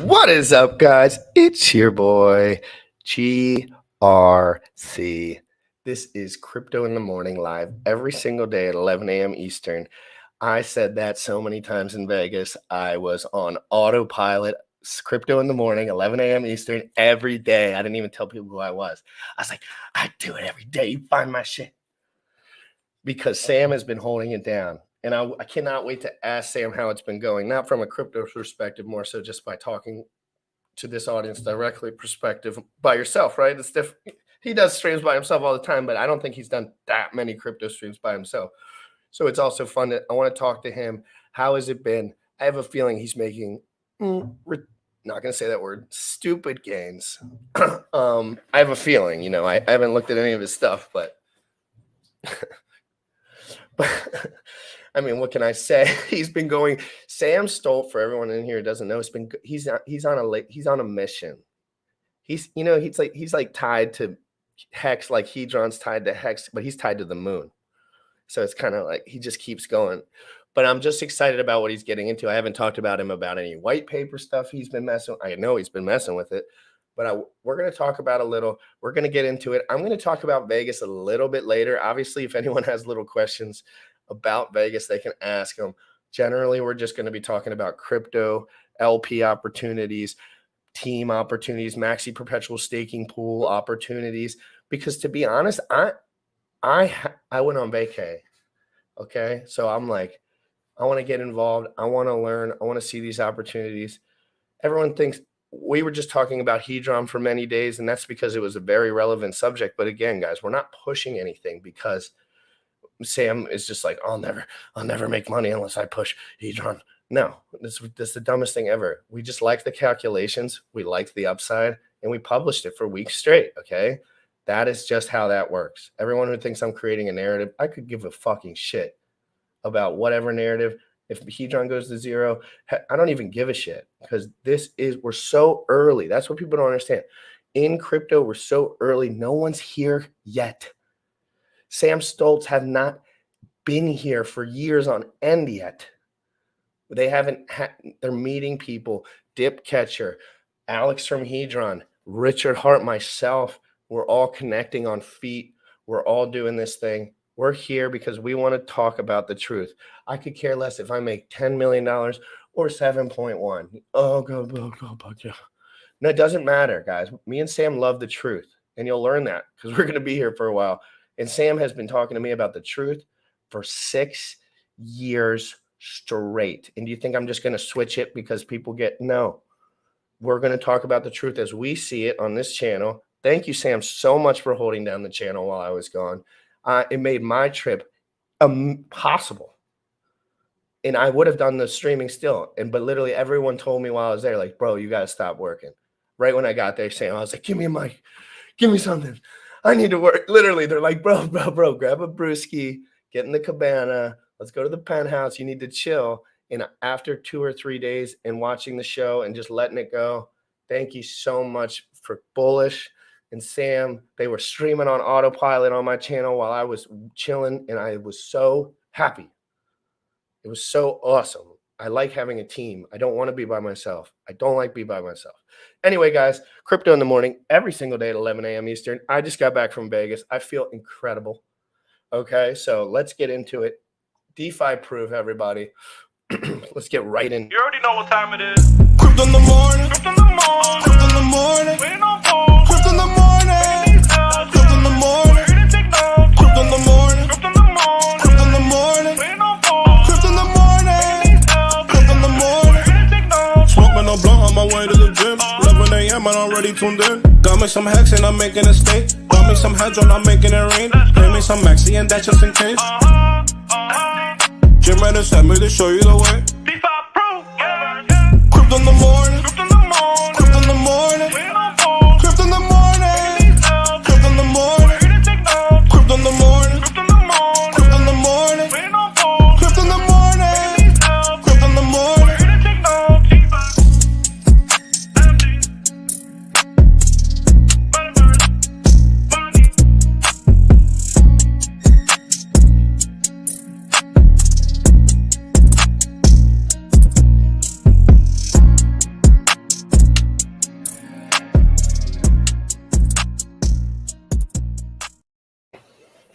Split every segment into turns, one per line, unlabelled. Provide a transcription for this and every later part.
What is up, guys? It's your boy, GRC. This is Crypto in the Morning live every single day at 11 a.m. Eastern. I said that so many times in Vegas. I was on autopilot, Crypto in the Morning, 11 a.m. Eastern, every day. I didn't even tell people who I was. I was like, I do it every day. You find my shit. Because Sam has been holding it down. And I cannot wait to ask Sam how it's been going, not from a crypto perspective, more so just by talking to this audience directly perspective by yourself, right? It's different. He does streams by himself all the time, but I don't think he's done that many crypto streams by himself. So it's also fun that I want to talk to him. How has it been? I have a feeling he's making, not going to say that word, stupid gains. I have a feeling, I haven't looked at any of his stuff, but I mean, what can I say? He's been going. Sam Stolt, for everyone in here who doesn't know, he's on a mission. He's like tied to Hex, like Hedron's tied to Hex, but he's tied to the moon. So it's kind of like he just keeps going. But I'm just excited about what he's getting into. I haven't talked about him about any white paper stuff he's been messing with. I know he's been messing with it, but we're going to talk about a little. We're going to get into it. I'm going to talk about Vegas a little bit later. Obviously, if anyone has little questions about Vegas, they can ask them. Generally, we're just going to be talking about crypto, LP opportunities, team opportunities, Maxi Perpetual staking pool opportunities. Because to be honest, I went on vacay. Okay, so I'm like, I want to get involved. I want to learn. I want to see these opportunities. Everyone thinks we were just talking about Hedron for many days, and that's because it was a very relevant subject. But again, guys, we're not pushing anything because Sam is just like, I'll never make money unless I push Hedron. No, this is the dumbest thing ever. We just liked the calculations. We liked the upside, and we published it for weeks straight, okay? That is just how that works. Everyone who thinks I'm creating a narrative, I could give a fucking shit about whatever narrative. If Hedron goes to zero, I don't even give a shit because we're so early. That's what people don't understand. In crypto, we're so early. No one's here yet. Sam Stoltz have not been here for years on end yet. They haven't they're meeting people. Dip Catcher, Alex from Hedron, Richard Heart, myself. We're all connecting on feet. We're all doing this thing. We're here because we want to talk about the truth. I could care less if I make $10 million or 7.1. Oh, go. No, it doesn't matter, guys. Me and Sam love the truth, and you'll learn that because we're going to be here for a while. And Sam has been talking to me about the truth for 6 years straight. And do you think I'm just going to switch it because people no. We're going to talk about the truth as we see it on this channel. Thank you, Sam, so much for holding down the channel while I was gone. It made my trip possible. And I would have done the streaming still. But literally everyone told me while I was there, like, bro, you got to stop working. Right when I got there, Sam, I was like, give me a mic. Give me something. I need to work. Literally, they're like, bro, grab a brewski, get in the cabana. Let's go to the penthouse. You need to chill. And after 2 or 3 days and watching the show and just letting it go, thank you so much for Bullish and Sam. They were streaming on autopilot on my channel while I was chilling, and I was so happy. It was so awesome. I like having a team. I don't want to be by myself. I don't like being by myself. Anyway, guys, Crypto in the Morning every single day at 11 a.m. Eastern. I just got back from Vegas. I feel incredible. Okay, so let's get into it. DeFi proof, everybody. Let's get right in.
You already know what time it is.
Crypto in the morning.
Crypto in the morning.
Crypto in the morning.
Waiting on phone.
Crypto in the morning. Crypto in the morning. Crypto in the morning.
Crypto in the morning.
Crypto in the morning.
Waiting on phone.
Crypto in the morning. Crypto in the morning. Smoking no blunt on my way to the gym. 11 a.m. and I'm already tuned in. Got me some hex and I'm making a stake. Got me some Hedron, I'm making it rain. Pay me some Maxi and that's just in case. GymRatCrypto sent me to show you the way.
DeFi proof.
Crypto in the morning.
Crypto in the morning.
Crypto in the morning.
Waiting on phone.
Crypto in the morning. Crypto in the morning. Crypto in the morning.
Crypto in the morning.
Crypto in the morning.
Waiting on phone.
Crypto in the morning. Crypto in the morning.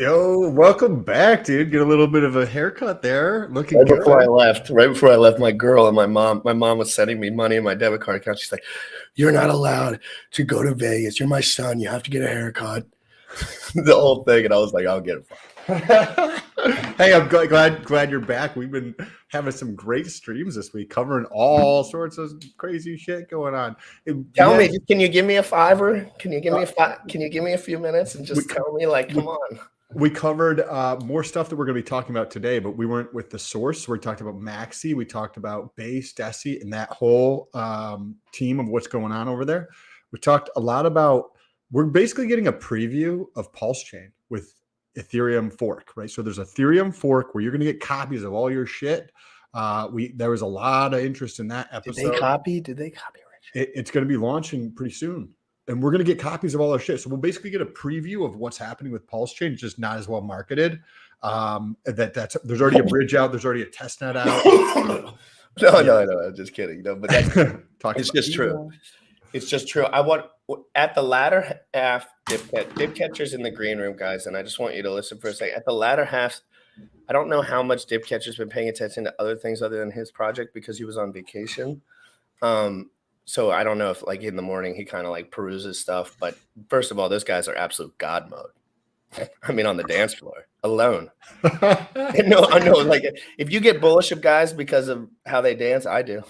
Yo, welcome back, dude. Get a little bit of a haircut there. Looking
Right
good.
before I left, my girl and my mom was sending me money in my debit card account. She's like, "You're not allowed to go to Vegas. You're my son. You have to get a haircut." The whole thing, and I was like, "I'll get it."
Hey, I'm glad you're back. We've been having some great streams this week, covering all sorts of crazy shit going on.
Tell me, can you give me a $5? Can you give me Can you give me a few minutes and just tell me, like, come on?
We covered more stuff that we're going to be talking about today, but we weren't with the source. We talked about Maxi, we talked about Base, Defi, and that whole team of what's going on over there. We talked a lot about. We're basically getting a preview of PulseChain with Ethereum fork, right? So there's a Ethereum fork where you're going to get copies of all your shit. There was a lot of interest in that episode.
Did they copy? Rich?
It's going to be launching pretty soon, and we're going to get copies of all our shit. So we'll basically get a preview of what's happening with PulseChain, just not as well marketed. There's already a bridge out. There's already a testnet out.
No, I'm just kidding. No, but that's
it's
just true. It's just true. I want at the latter half, Dipcatcher's in the green room, guys, and I just want you to listen for a second. At the latter half, I don't know how much Dipcatcher's been paying attention to other things other than his project because he was on vacation. So I don't know if, like, in the morning he kind of like peruses stuff. But first of all, those guys are absolute god mode. I mean, on the dance floor alone. I know. Like, if you get bullish of guys because of how they dance, I do.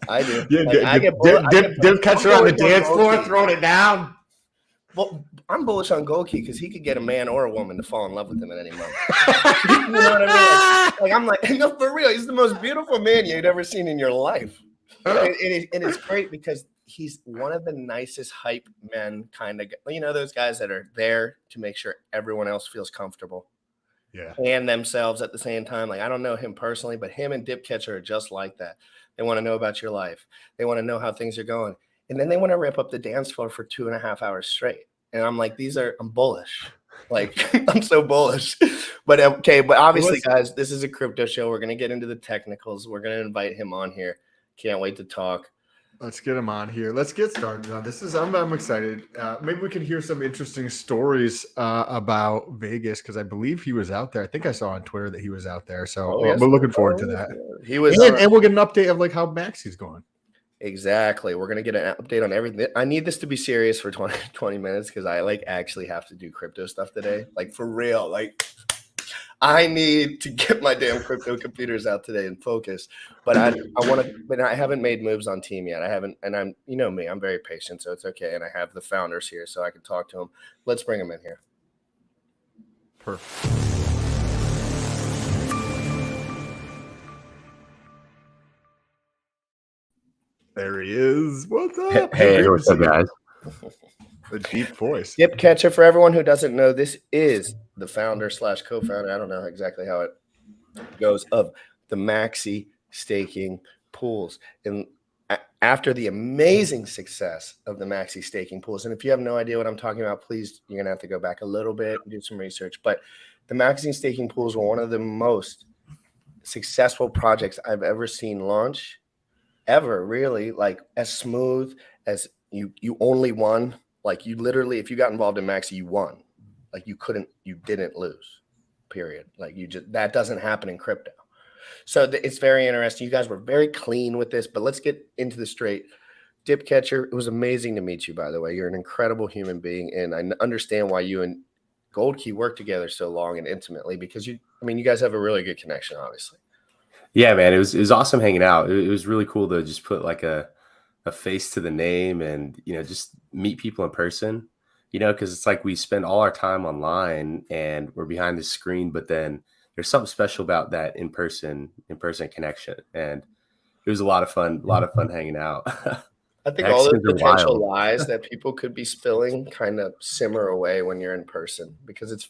I do.
Yeah,
like, I get
Dipcatcher on the dance floor, throwing it down.
Well, I'm bullish on Golkey because he could get a man or a woman to fall in love with him at any moment. You know what I mean? Like I'm like, no, for real. He's the most beautiful man you'd ever seen in your life. And it's great because he's one of the nicest hype men, kind of, you know, those guys that are there to make sure everyone else feels comfortable.
Yeah.
And themselves at the same time. Like, I don't know him personally, but him and Dipcatcher are just like that. They want to know about your life. They want to know how things are going. And then they want to rip up the dance floor for 2.5 hours straight. And I'm like, I'm bullish. Like, I'm so bullish. But okay, but obviously, guys, this is a crypto show. We're going to get into the technicals. We're going to invite him on here. Can't wait to talk.
Let's get him on here. Let's get started. I'm excited. Maybe we can hear some interesting stories about Vegas because I believe he was out there. I think I saw on Twitter that he was out there. So we're looking forward to that.
He was,
and we'll get an update of like how Maxi's going.
Exactly. We're going to get an update on everything. I need this to be serious for 20 minutes because I like actually have to do crypto stuff today. Like, for real. Like, I need to get my damn crypto computers out today and focus. But I haven't made moves on team yet. I haven't, and I'm, you know me, I'm very patient, so it's okay. And I have the founders here so I can talk to them. Let's bring them in here.
Perfect. There he is. What's up?
Hey, what's up, guys?
The deep voice.
Dipcatcher, for everyone who doesn't know, this is the founder / co-founder. I don't know exactly how it goes, of the Maxi staking pools. And after the amazing success of the Maxi staking pools, and if you have no idea what I'm talking about, please, you're going to have to go back a little bit and do some research. But the Maxi staking pools were one of the most successful projects I've ever seen launch. Ever, really, like, as smooth as you only won. Like, you literally, if you got involved in Maxi, you won. Like, you didn't lose, period. Like, that doesn't happen in crypto. So it's very interesting. You guys were very clean with this, but let's get into the straight. Dipcatcher, it was amazing to meet you, by the way. You're an incredible human being, and I understand why you and Goldkey work together so long and intimately because you guys have a really good connection, obviously.
Yeah, man, it was awesome hanging out. It was really cool to just put like a face to the name and, you know, just meet people in person, you know, because it's like we spend all our time online and we're behind the screen, but then there's something special about that in-person connection. And it was a lot of fun hanging out.
I think all those potential lies that people could be spilling kind of simmer away when you're in person because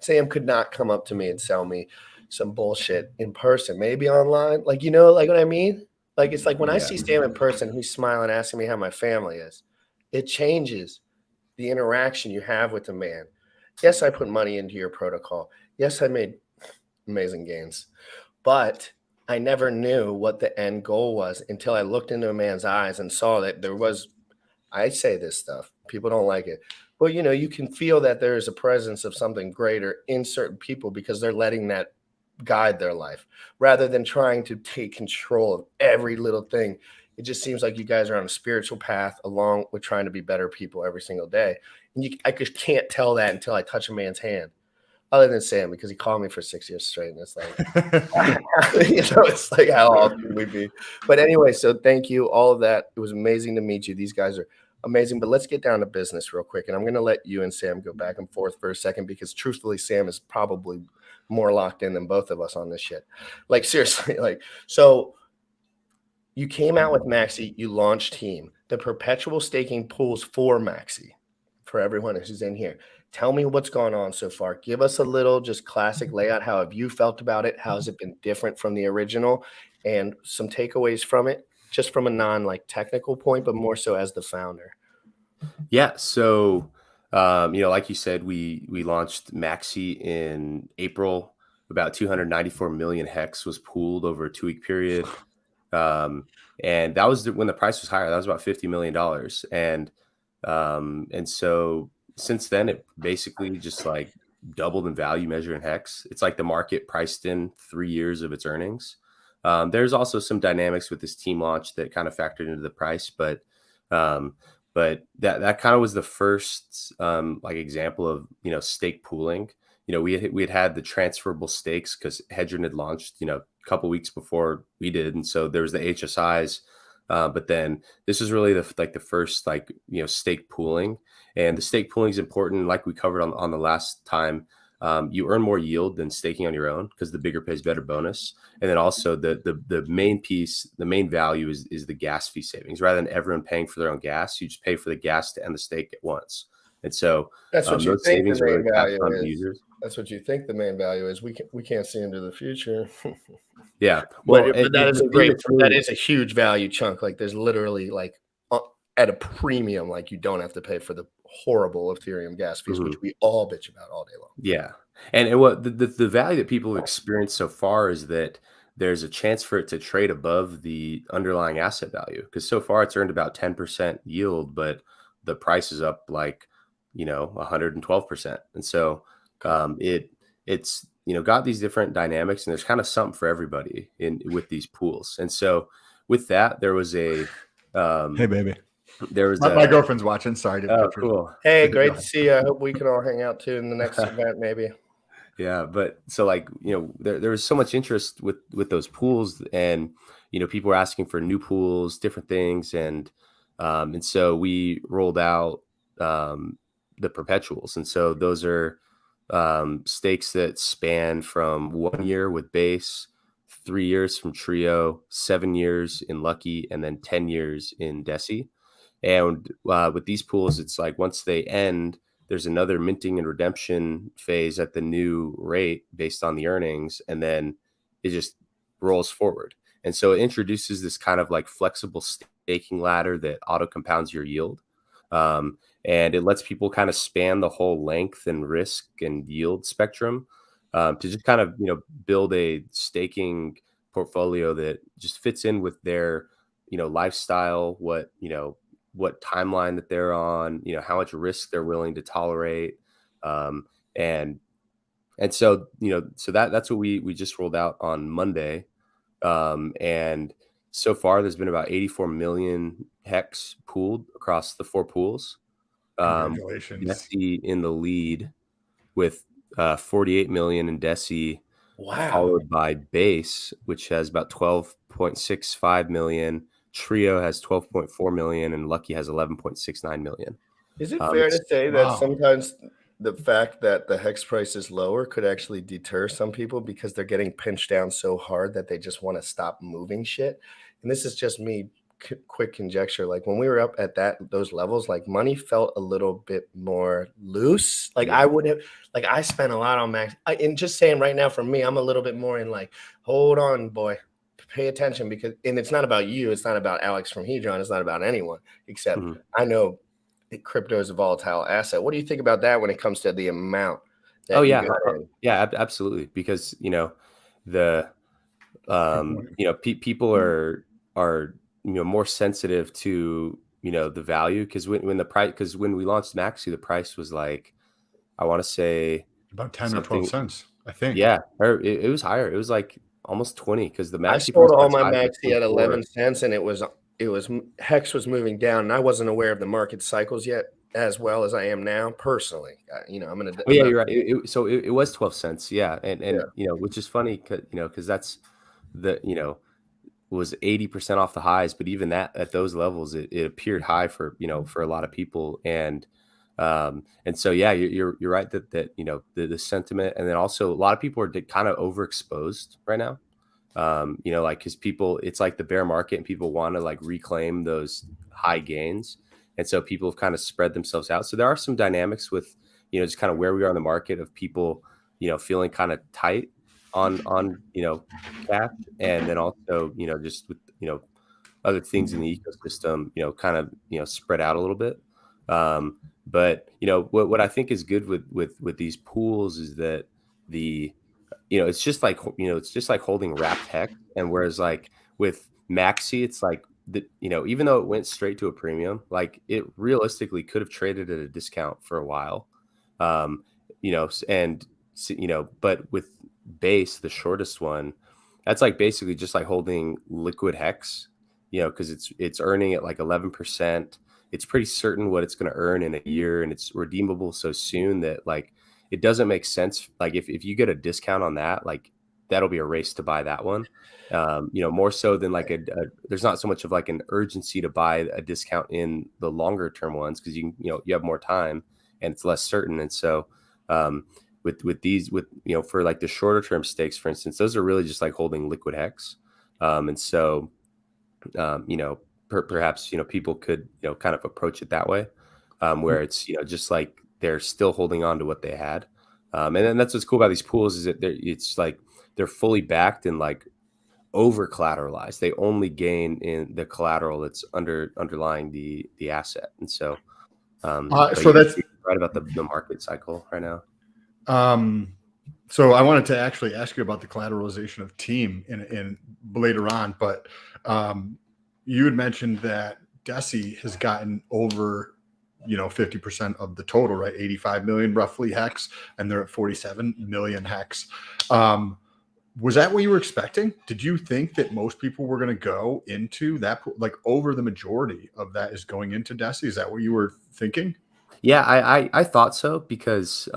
Sam could not come up to me and sell me some bullshit in person, maybe online. Like, you know, like what I mean? Like, it's like when I see Sam in person, he's smiling, asking me how my family is. It changes the interaction you have with the man. Yes, I put money into your protocol. Yes, I made amazing gains, but I never knew what the end goal was until I looked into a man's eyes and saw that there was, I say this stuff, People don't like it. But, you know, you can feel that there is a presence of something greater in certain people because they're letting that guide their life rather than trying to take control of every little thing. It just seems like you guys are on a spiritual path along with trying to be better people every single day. And I just can't tell that until I touch a man's hand, other than Sam, because he called me for 6 years straight. And it's like, you know, it's like how often we be. But anyway, so thank you. All of that. It was amazing to meet you. These guys are amazing. But let's get down to business real quick. And I'm going to let you and Sam go back and forth for a second, because truthfully, Sam is probably more locked in than both of us on this shit. Like, seriously, like, so you came out with Maxi, you launched Team, the perpetual staking pools for Maxi, for everyone who's in here. Tell me what's gone on so far. Give us a little just classic layout. How have you felt about it? How has it been different from the original? And some takeaways from it, just from a non-like technical point, but more so as the founder.
Yeah. So, you know, like you said, we launched Maxi in April. About 294 million hex was pooled over a 2-week period. And that was when the price was higher. That was about $50 million. And so since then, it basically just like doubled in value measure in hex. It's like the market priced in 3 years of its earnings. There's also some dynamics with this Team launch that kind of factored into the price, but that kind of was the first like example of, you know, stake pooling. You know, we had the transferable stakes because Hedron had launched, you know, a couple weeks before we did, and so there was the HSIs. But then this is really the first, like, you know, stake pooling, and the stake pooling is important. Like we covered on the last time, you earn more yield than staking on your own because the bigger pays better bonus. And then also the main piece, the main value is the gas fee savings. Rather than everyone paying for their own gas, you just pay for the gas to end the stake at once. And so
that's what you think the main value is.
Users.
That's what you think the main value is. We can't see into the future.
Yeah, well,
but that is a huge value chunk. Like, there's literally like at a premium, like you don't have to pay for the horrible Ethereum gas fees, which we all bitch about all day long.
Yeah, and what the value that people have experienced so far is that there's a chance for it to trade above the underlying asset value, because so far it's earned about 10% yield, but the price is up like, you know, 112%, and so it's you know, got these different dynamics, and there's kind of something for everybody with these pools. And so with that, there was a
hey baby,
there was
my girlfriend's watching. Sorry.
Cool.
Hey, great to see you. I hope we can all hang out too in the next event, maybe.
Yeah, but so, like, you know, there was so much interest with those pools, and, you know, people were asking for new pools, different things, and so we rolled out the perpetuals, and so those are stakes that span from 1 year with base, 3 years from Trio, 7 years in Lucky, and then 10 years in Defi. And with these pools, it's like once they end, there's another minting and redemption phase at the new rate based on the earnings, and then it just rolls forward. And so it introduces this kind of like flexible staking ladder that auto compounds your yield. And it lets people kind of span the whole length and risk and yield spectrum to just kind of, you know, build a staking portfolio that just fits in with their, you know, lifestyle, what, you know, what timeline that they're on, you know, how much risk they're willing to tolerate. And so, you know, so that's what we just rolled out on Monday. And so far there's been about 84 million hex pooled across the 4 pools.
Congratulations.
Defi in the lead with 48 million in Defi, followed by Base, which has about 12.65 million. Trio has 12.4 million, and Lucky has 11.69 million.
Is it fair to say that sometimes the fact that the hex price is lower could actually deter some people because they're getting pinched down so hard that they just want to stop moving shit? And this is just me, quick conjecture. Like, when we were up at those levels, like, money felt a little bit more loose. Like, I would have, like, I spent a lot on Max. And just saying right now, for me, I'm a little bit more in like, hold on, boy, pay attention, because, and it's not about you. It's not about Alex from Hedron. It's not about anyone, except I know crypto is a volatile asset. What do you think about that when it comes to the amount?
Yeah, absolutely. Because, you know, the, you know, people are, you know, more sensitive to the value, because when we launched Maxi, the price was like, I want to say
about 10 or 12 cents, I think.
Yeah, or it was higher. It was like almost 20, because the
I
Maxi
sold
price
all
was
my
high, like
Maxi at
24.
11 cents, and it was Hex was moving down, and I wasn't aware of the market cycles yet as well as I am now personally. I'm gonna.
Oh yeah, you're right. It was 12 cents. Yeah, and which is funny, because that's was 80% off the highs, but even that at those levels, it appeared high for a lot of people, and so yeah, you're right that the sentiment, and then also a lot of people are kind of overexposed right now. Like, because people, it's like the bear market, and people want to like reclaim those high gains, and so people have kind of spread themselves out. So there are some dynamics with just kind of where we are in the market of people feeling kind of tight on cash, and then also just with other things in the ecosystem kind of spread out a little bit. But what I think is good with these pools is that it's just like holding wrapped hex. And whereas like with Maxi, it's like even though it went straight to a premium, like it realistically could have traded at a discount for a while. But with base, the shortest one, that's like basically just like holding liquid hex, because it's earning at like 11%. It's pretty certain what it's going to earn in a year, and it's redeemable so soon that like it doesn't make sense. Like if you get a discount on that, like that'll be a race to buy that one. More so than like there's not so much of like an urgency to buy a discount in the longer term ones, because you have more time and it's less certain. And so with these for like the shorter term stakes, for instance, those are really just like holding liquid hex. And so perhaps people could kind of approach it that way, where it's just like they're still holding on to what they had, and then that's what's cool about these pools is that they're fully backed and like over collateralized. They only gain in the collateral that's underlying the asset, and so
so that's
right about the market cycle right now.
So I wanted to actually ask you about the collateralization of Team in later on, but you had mentioned that Defi has gotten over 50% of the total, right? 85 million roughly hex, and they're at 47 million hex. Was that what you were expecting? Did you think that most people were going to go into that, like over the majority of that is going into Defi? Is that what you were thinking?
Yeah, I thought so, because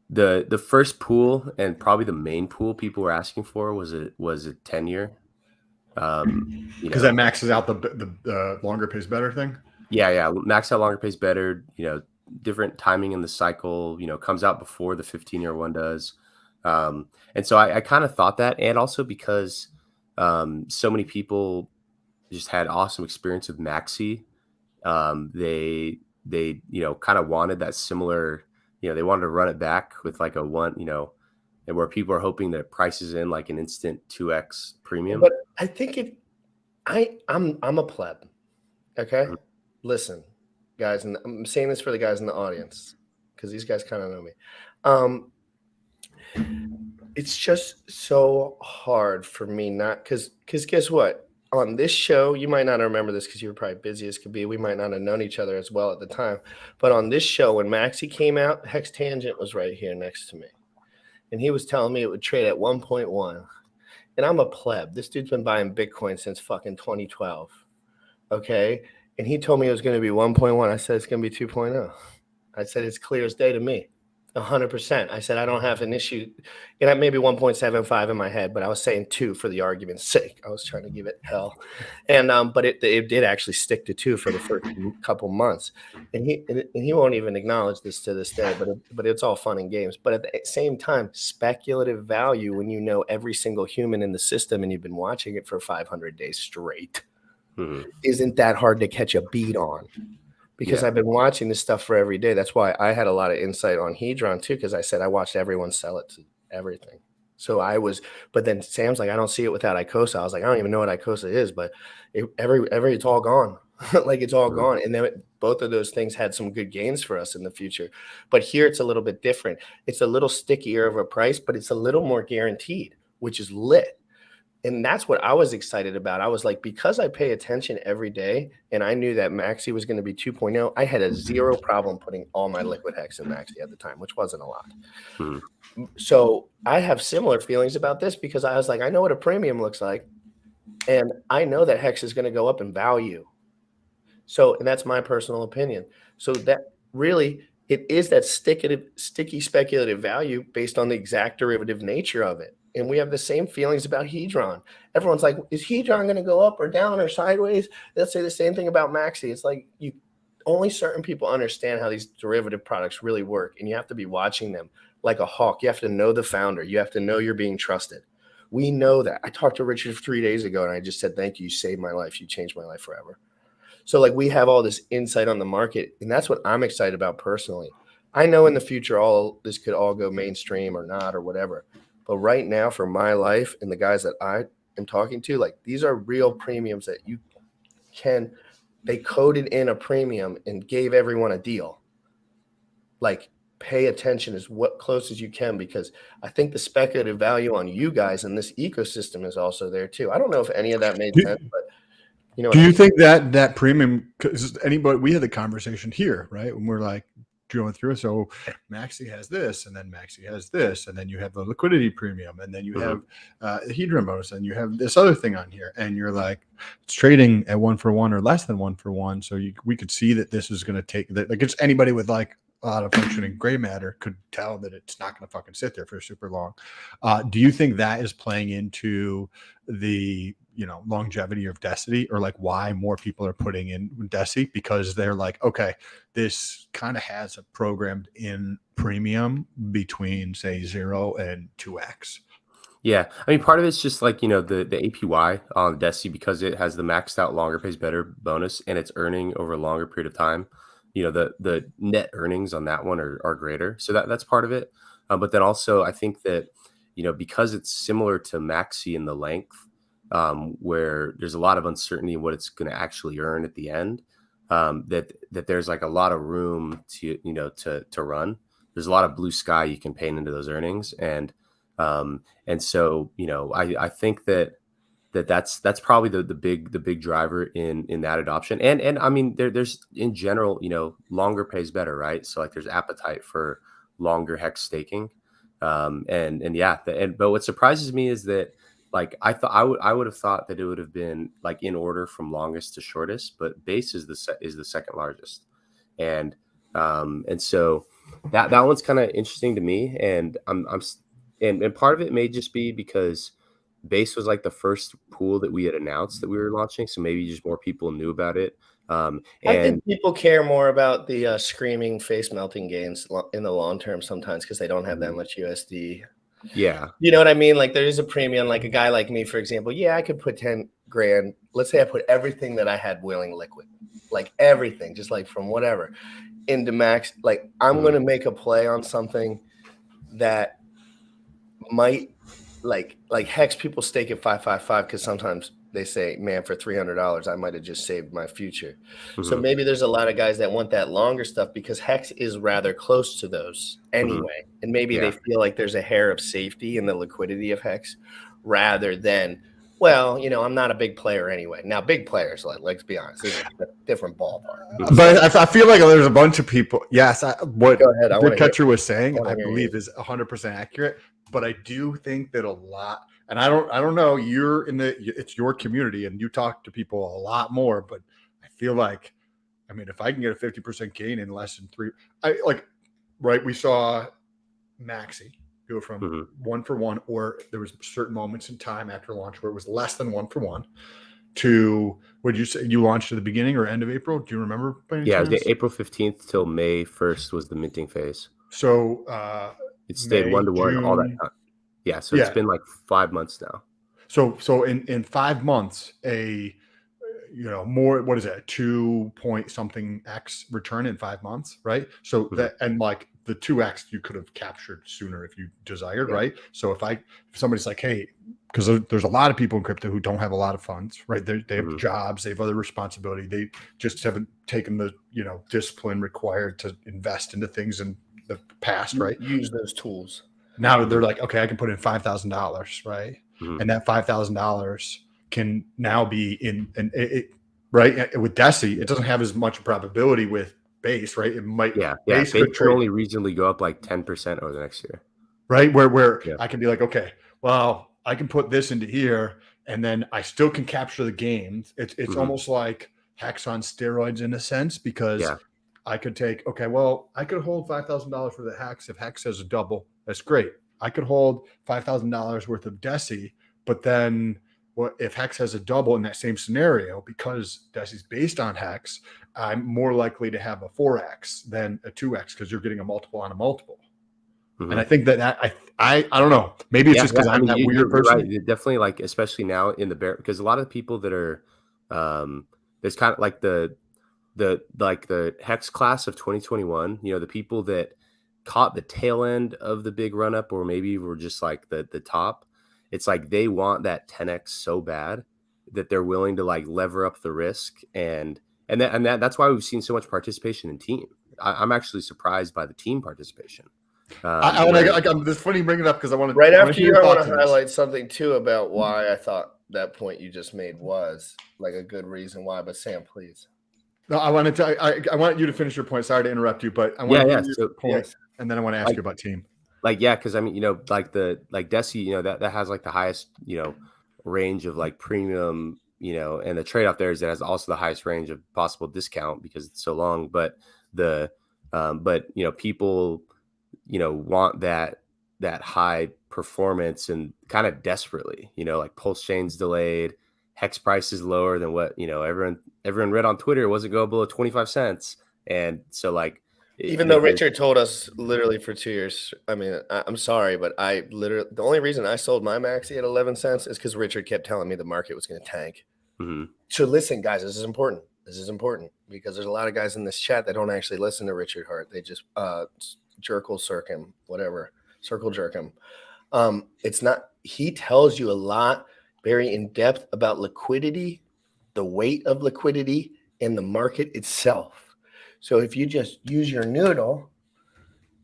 the first pool, and probably the main pool people were asking for, was a 10-year.
Because that maxes out the longer pays better thing.
Yeah, max out longer pays better. Different timing in the cycle. Comes out before the 15-year one does. And so I kind of thought that, and also because so many people just had awesome experience with Maxi. They kind of wanted that similar. They wanted to run it back with like a one. And where people are hoping that it prices in like an instant 2x premium.
But I think I'm a pleb. Okay. Mm-hmm. Listen, guys, and I'm saying this for the guys in the audience, because these guys kind of know me. It's just so hard for me not, because guess what? On this show, you might not remember this because you were probably busy as could be. We might not have known each other as well at the time. But on this show, when Maxi came out, Hex Tangent was right here next to me. And he was telling me it would trade at 1.1. And I'm a pleb. This dude's been buying Bitcoin since fucking 2012. Okay? And he told me it was going to be 1.1. I said it's going to be 2.0. I said it's clear as day to me. 100%. I said I don't have an issue. And maybe 1.75 in my head, but I was saying 2 for the argument's sake. I was trying to give it hell. And but it did actually stick to 2 for the first couple months. And he won't even acknowledge this to this day, but it's all fun and games. But at the same time, speculative value, when you know every single human in the system and you've been watching it for 500 days straight, isn't that hard to catch a beat on. Because I've been watching this stuff for every day. That's why I had a lot of insight on Hedron too, because I said I watched everyone sell it to everything. So but then Sam's like, I don't see it without Icosa. I was like, I don't even know what Icosa is, but it's all gone. Like it's all gone. And then both of those things had some good gains for us in the future. But here it's a little bit different. It's a little stickier of a price, but it's a little more guaranteed, which is lit. And that's what I was excited about. I was like, because I pay attention every day and I knew that Maxi was going to be 2.0, I had a zero problem putting all my liquid hex in Maxi at the time, which wasn't a lot. So I have similar feelings about this because I was like, I know what a premium looks like. And I know that hex is going to go up in value. So, and that's my personal opinion. So that really, it is that sticky speculative value based on the exact derivative nature of it. And we have the same feelings about Hedron. Everyone's like, is Hedron going to go up or down or sideways? They'll say the same thing about Maxi. It's like only certain people understand how these derivative products really work. And you have to be watching them like a hawk. You have to know the founder. You have to know you're being trusted. We know that. I talked to Richard 3 days ago and I just said, thank you. You saved my life. You changed my life forever. So like we have all this insight on the market. And that's what I'm excited about personally. I know in the future, this could all go mainstream or not or whatever. But right now, for my life and the guys that I am talking to, like these are real premiums that they coded in a premium and gave everyone a deal. Like pay attention as close as you can, because I think the speculative value on you guys and this ecosystem is also there too. I don't know if any of that made sense, but you know.
Do you think that premium, because we had the conversation here, right? When we're like, going through. So Maxi has this, and then Maxi has this, and then you have the liquidity premium, and then you have the Hedron bonus, and you have this other thing on here, and you're like, it's trading at 1-for-1 or less than 1-for-1. So we could see that this is going to take that. Like it's anybody with like a lot of functioning gray matter could tell that it's not going to fucking sit there for super long. Do you think that is playing into the longevity of Deci, or like why more people are putting in Deci? Because they're like, okay, this kind of has a programmed in premium between say 0 and 2x.
Yeah, I mean, part of it's just like the APY on Deci, because it has the maxed out longer pays better bonus and it's earning over a longer period of time. The net earnings on that one are greater, so that's part of it. But then also I think that because it's similar to Maxi in the length, where there's a lot of uncertainty in what it's going to actually earn at the end, that there's like a lot of room to run. There's a lot of blue sky you can paint into those earnings, and so I think that's probably the big driver in that adoption. And I mean there's in general longer pays better, right? So like there's appetite for longer hex staking, but what surprises me is that, like I would have thought that it would have been like in order from longest to shortest, but base is the second largest, and so that one's kind of interesting to me, and and part of it may just be because base was like the first pool that we had announced that we were launching, so maybe just more people knew about it.
I think people care more about the screaming face melting gains in the long term sometimes because they don't have that much USD.
Yeah.
You know what I mean? Like there is a premium, like a guy like me, for example. Yeah, I could put 10 grand. Let's say I put everything that I had willing liquid, like everything, just like from whatever into max. Like I'm going to make a play on something that might like hex people stake at 555 because sometimes they say, man, for $300, I might have just saved my future. So maybe there's a lot of guys that want that longer stuff because hex is rather close to those anyway. And maybe they feel like there's a hair of safety in the liquidity of hex rather than, well, I'm not a big player anyway. Now, big players, let's be honest, this is a different ballpark.
But I feel like there's a bunch of people. Yes, what Dick Catcher was saying, I believe is 100% accurate. But I do think that a lot, and I don't know, it's your community and you talk to people a lot more, but I feel like, I mean, if I can get a 50% gain in less than 3, we saw Maxi go from 1-for-1, or there was certain moments in time after launch where it was less than 1-for-1 to, would you say you launched at the beginning or end of April? Do you remember?
Yeah, it was April 15th till May 1st was the minting phase.
So,
it stayed 1-to-1 all that time. Yeah, so it's been like 5 months now.
So in 5 months, more, what is that, 2 point something X return in 5 months, right? So that, and like the 2X you could have captured sooner if you desired, right? So if somebody's like, hey, because there's a lot of people in crypto who don't have a lot of funds, right? They have jobs, they have other responsibility. They just haven't taken the, discipline required to invest into things in the past, right?
Use those tools.
Now they're like, okay, I can put in $5,000, right?
Mhm.
And that $5,000 can now be right with Deci. It doesn't have as much probability with base, right? It might,
Base
could
could
trade,
only reasonably go up like 10% over the next year.
right? Where
Yeah.
I can be like, okay, well, I can put this into here, and then I still can capture the gains. It's almost like Hex on steroids in a sense, because I could take, okay, well, I could hold $5,000 for the Hex. If Hex has a double, that's great. I could hold $5,000 worth of Deci, but then if Hex has a double in that same scenario, because Deci's based on Hex, I'm more likely to have a 4x than a 2x, because you're getting a multiple on a multiple. And I think that I don't know. Maybe it's just because I'm that weird person.
Right. Definitely, like, especially now in the bear, because a lot of the people that are there's kind of like the Hex class of 2021, the people that caught the tail end of the big run up, or maybe were just like the top. It's like they want that 10x so bad that they're willing to like lever up the risk, and that's why we've seen so much participation in team. I'm actually surprised by the team participation.
It's funny you bring it up, because I want to.
Right after you, I want to highlight something too about why I thought that point you just made was like a good reason why. But Sam, please.
No, I want you to finish your point. Sorry to interrupt you, but I want to your point, and then I want to ask you about team.
Because I mean, like Deci, that has like the highest, range of like premium, and the trade-off there is that it has also the highest range of possible discount because it's so long. But people, want that high performance and kind of desperately, like PulseChain's delayed, Hex price is lower than what, everyone read on Twitter, wasn't go below 25 cents. And so like,
even though Richard told us literally for 2 years, I mean, I'm sorry, but the only reason I sold my Maxi at 11 cents is because Richard kept telling me the market was going to tank. Mm-hmm. So listen, guys, this is important. This is important because there's a lot of guys in this chat that don't actually listen to Richard Heart. They just circle him. It's not, he tells you a lot, very in depth about liquidity, the weight of liquidity, and the market itself. So if you just use your noodle,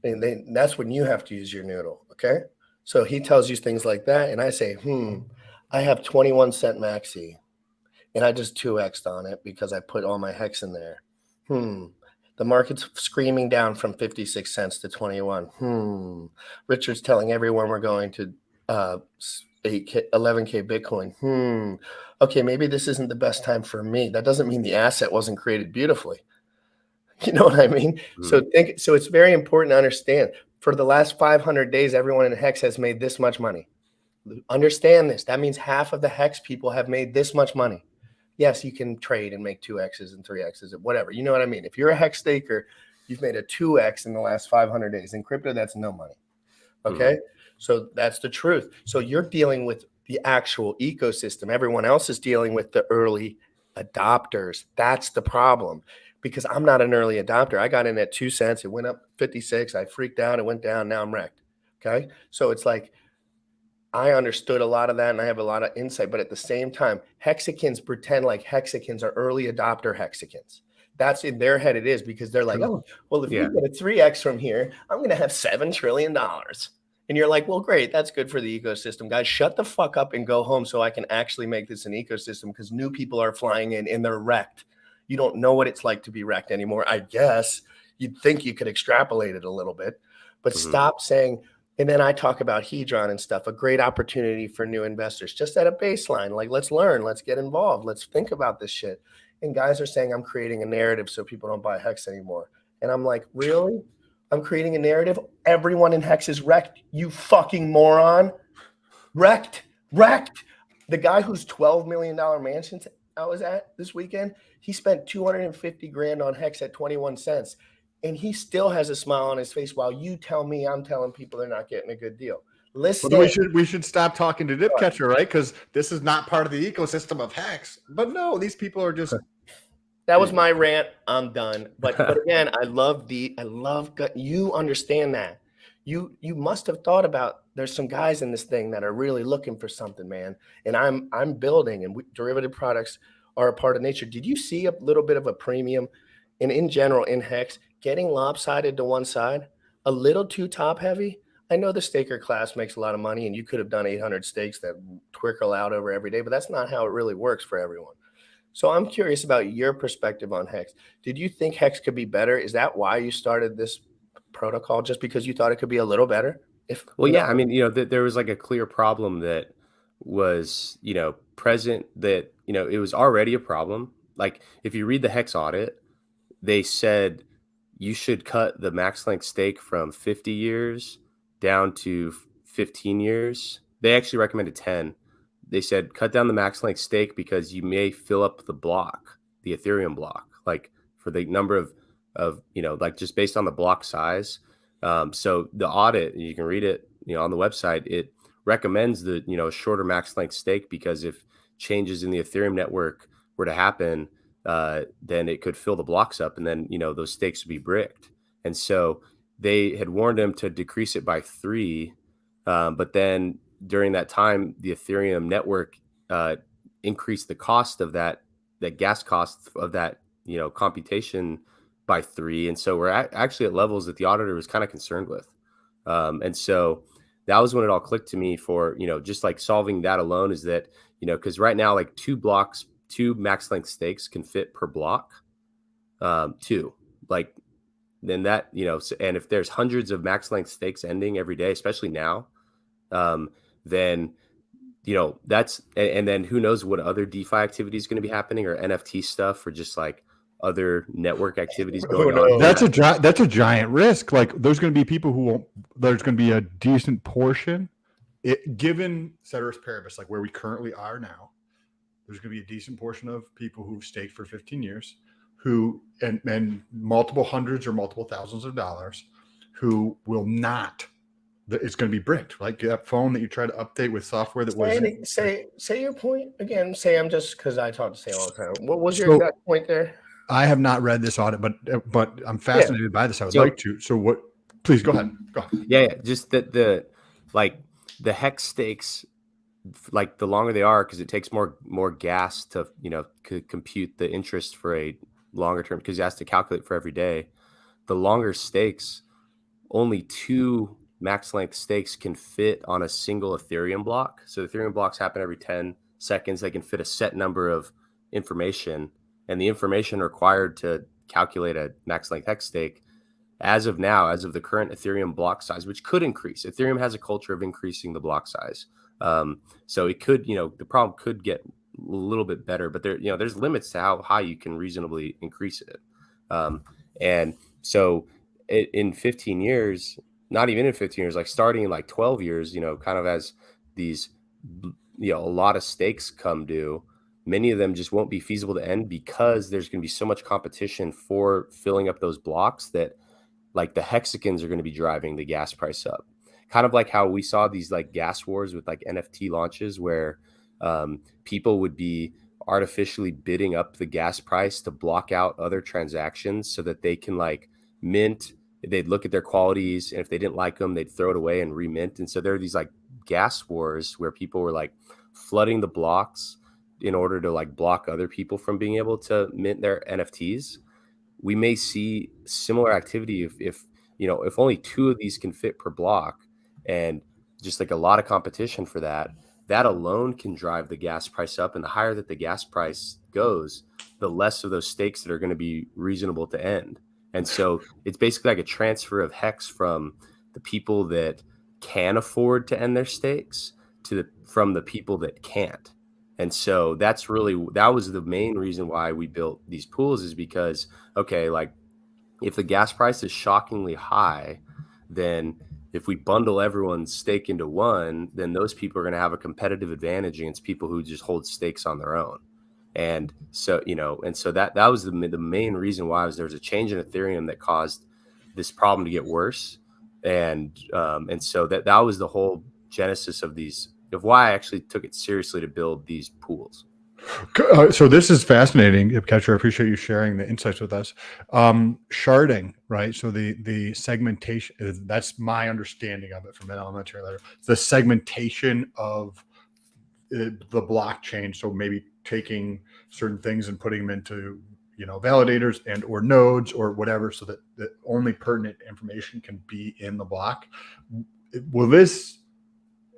then that's when you have to use your noodle, okay? So he tells you things like that, and I say, I have 21 cent Maxi, and I just 2x'd on it because I put all my Hex in there. The market's screaming down from 56 cents to 21. Richard's telling everyone we're going to 11K Bitcoin. Okay, maybe this isn't the best time for me. That doesn't mean the asset wasn't created beautifully. You know what I mean? Mm-hmm. So it's very important to understand. For the last 500 days, everyone in Hex has made this much money. Understand this. That means half of the Hex people have made this much money. Yes, you can trade and make 2x's and 3x's and whatever. You know what I mean? If you're a Hex staker, you've made a 2x in the last 500 days. In crypto, that's no money. Okay? Mm-hmm. So that's the truth. So you're dealing with the actual ecosystem. Everyone else is dealing with the early adopters. That's the problem. Because I'm not an early adopter. I got in at 2 cents. It went up 56. I freaked out. It went down. Now I'm wrecked. Okay? So it's like I understood a lot of that and I have a lot of insight. But at the same time, hexicans pretend like hexicans are early adopter hexicans. That's in their head it is because they're like, oh, well, if you get a 3x from here, I'm going to have $7 trillion. And you're like, well, great. That's good for the ecosystem. Guys, shut the fuck up and go home so I can actually make this an ecosystem because new people are flying in and they're wrecked. You don't know what it's like to be wrecked anymore. I guess you'd think you could extrapolate it a little bit, but stop saying, and then I talk about Hedron and stuff, a great opportunity for new investors, just at a baseline. Like, let's learn, let's get involved. Let's think about this shit. And guys are saying I'm creating a narrative so people don't buy Hex anymore. And I'm like, really? I'm creating a narrative? Everyone in Hex is wrecked. You fucking moron. Wrecked. The guy whose $12 million mansions I was at this weekend, he spent 250 grand on Hex at 21 cents. And he still has a smile on his face while you tell me I'm telling people they're not getting a good deal. Listen.
Well, we should stop talking to Dipcatcher, right? Because this is not part of the ecosystem of Hex. But no, these people are just.
That was my rant. I'm done. But again, I love you understand that. You must have thought about there's some guys in this thing that are really looking for something, man. And I'm building, and derivative products are a part of nature. Did you see a little bit of a premium, and in general in Hex getting lopsided to one side, a little too top heavy? I know the staker class makes a lot of money, and you could have done 800 stakes that trickle out over every day, but that's not how it really works for everyone. So I'm curious about your perspective on Hex. Did you think Hex could be better? Is that why you started this protocol, just because you thought it could be a little better?
Well, yeah, I mean, there was like a clear problem that was, present, that, it was already a problem. Like if you read the Hex audit, they said you should cut the max length stake from 50 years down to 15 years. They actually recommended 10. They said cut down the max length stake because you may fill up the block, the Ethereum block, like for the number of like just based on the block size. So the audit, you can read it, on the website, it recommends the, shorter max length stake, because if changes in the Ethereum network were to happen, then it could fill the blocks up, and then, those stakes would be bricked. And so they had warned him to decrease it by 3. But then during that time, the Ethereum network increased the cost of that gas cost of that, computation by 3. And so we're actually at levels that the auditor was kind of concerned with. And so that was when it all clicked to me for, just like solving that alone, is that, because right now, like 2 max length stakes can fit per block, 2, like, then that, and if there's hundreds of max length stakes ending every day, especially now, then, that's, and then who knows what other DeFi activity is going to be happening, or NFT stuff, or just like other network activities going on.
That's a giant risk. Like there's going to be people who won't, there's going to be a decent portion, given ceteris paribus, like where we currently are now, there's going to be a decent portion of people who've staked for 15 years who, and multiple hundreds or multiple thousands of dollars, who will not, it's going to be bricked. Like that phone that you try to update with software that was.
Say your point again, Sam, just because I talk to Sam all the time. What was your exact point there?
I have not read this audit, but I'm fascinated by this. I would like to. So what? Please go ahead.
Yeah. Just that the Hex stakes, like the longer they are, because it takes more gas to compute the interest for a longer term, because it has to calculate for every day. The longer stakes, only 2 max length stakes can fit on a single Ethereum block. So Ethereum blocks happen every 10 seconds. They can fit a set number of information, and the information required to calculate a max length Hex stake, as of now, as of the current Ethereum block size, which could increase. Ethereum has a culture of increasing the block size. So it could, the problem could get a little bit better, but there's limits to how high you can reasonably increase it. And so in 15 years, not even in 15 years, like starting in like 12 years, kind of as these, a lot of stakes come due, many of them just won't be feasible to end, because there's going to be so much competition for filling up those blocks that, like, the hexagons are going to be driving the gas price up. Kind of like how we saw these like gas wars with like NFT launches, where people would be artificially bidding up the gas price to block out other transactions so that they can like mint. They'd look at their qualities, and if they didn't like them, they'd throw it away and remint. And so there are these like gas wars where people were like flooding the blocks in order to like block other people from being able to mint their NFTs. We may see similar activity if only 2 of these can fit per block, and just like a lot of competition for that alone can drive the gas price up. And the higher that the gas price goes, the less of those stakes that are going to be reasonable to end. And so it's basically like a transfer of Hex from the people that can afford to end their stakes from the people that can't. And so that was the main reason why we built these pools, is because, okay, like if the gas price is shockingly high, then if we bundle everyone's stake into one, then those people are going to have a competitive advantage against people who just hold stakes on their own. And so, that was the main reason why there was a change in Ethereum that caused this problem to get worse. And so that was the whole genesis of why I actually took it seriously to build these pools.
So this is fascinating, Catcher. I appreciate you sharing the insights with us. Sharding, right? So the segmentation, that's my understanding of it from an elementary level. The segmentation of the blockchain. So maybe taking certain things and putting them into, validators and or nodes or whatever, so that only pertinent information can be in the block. will this,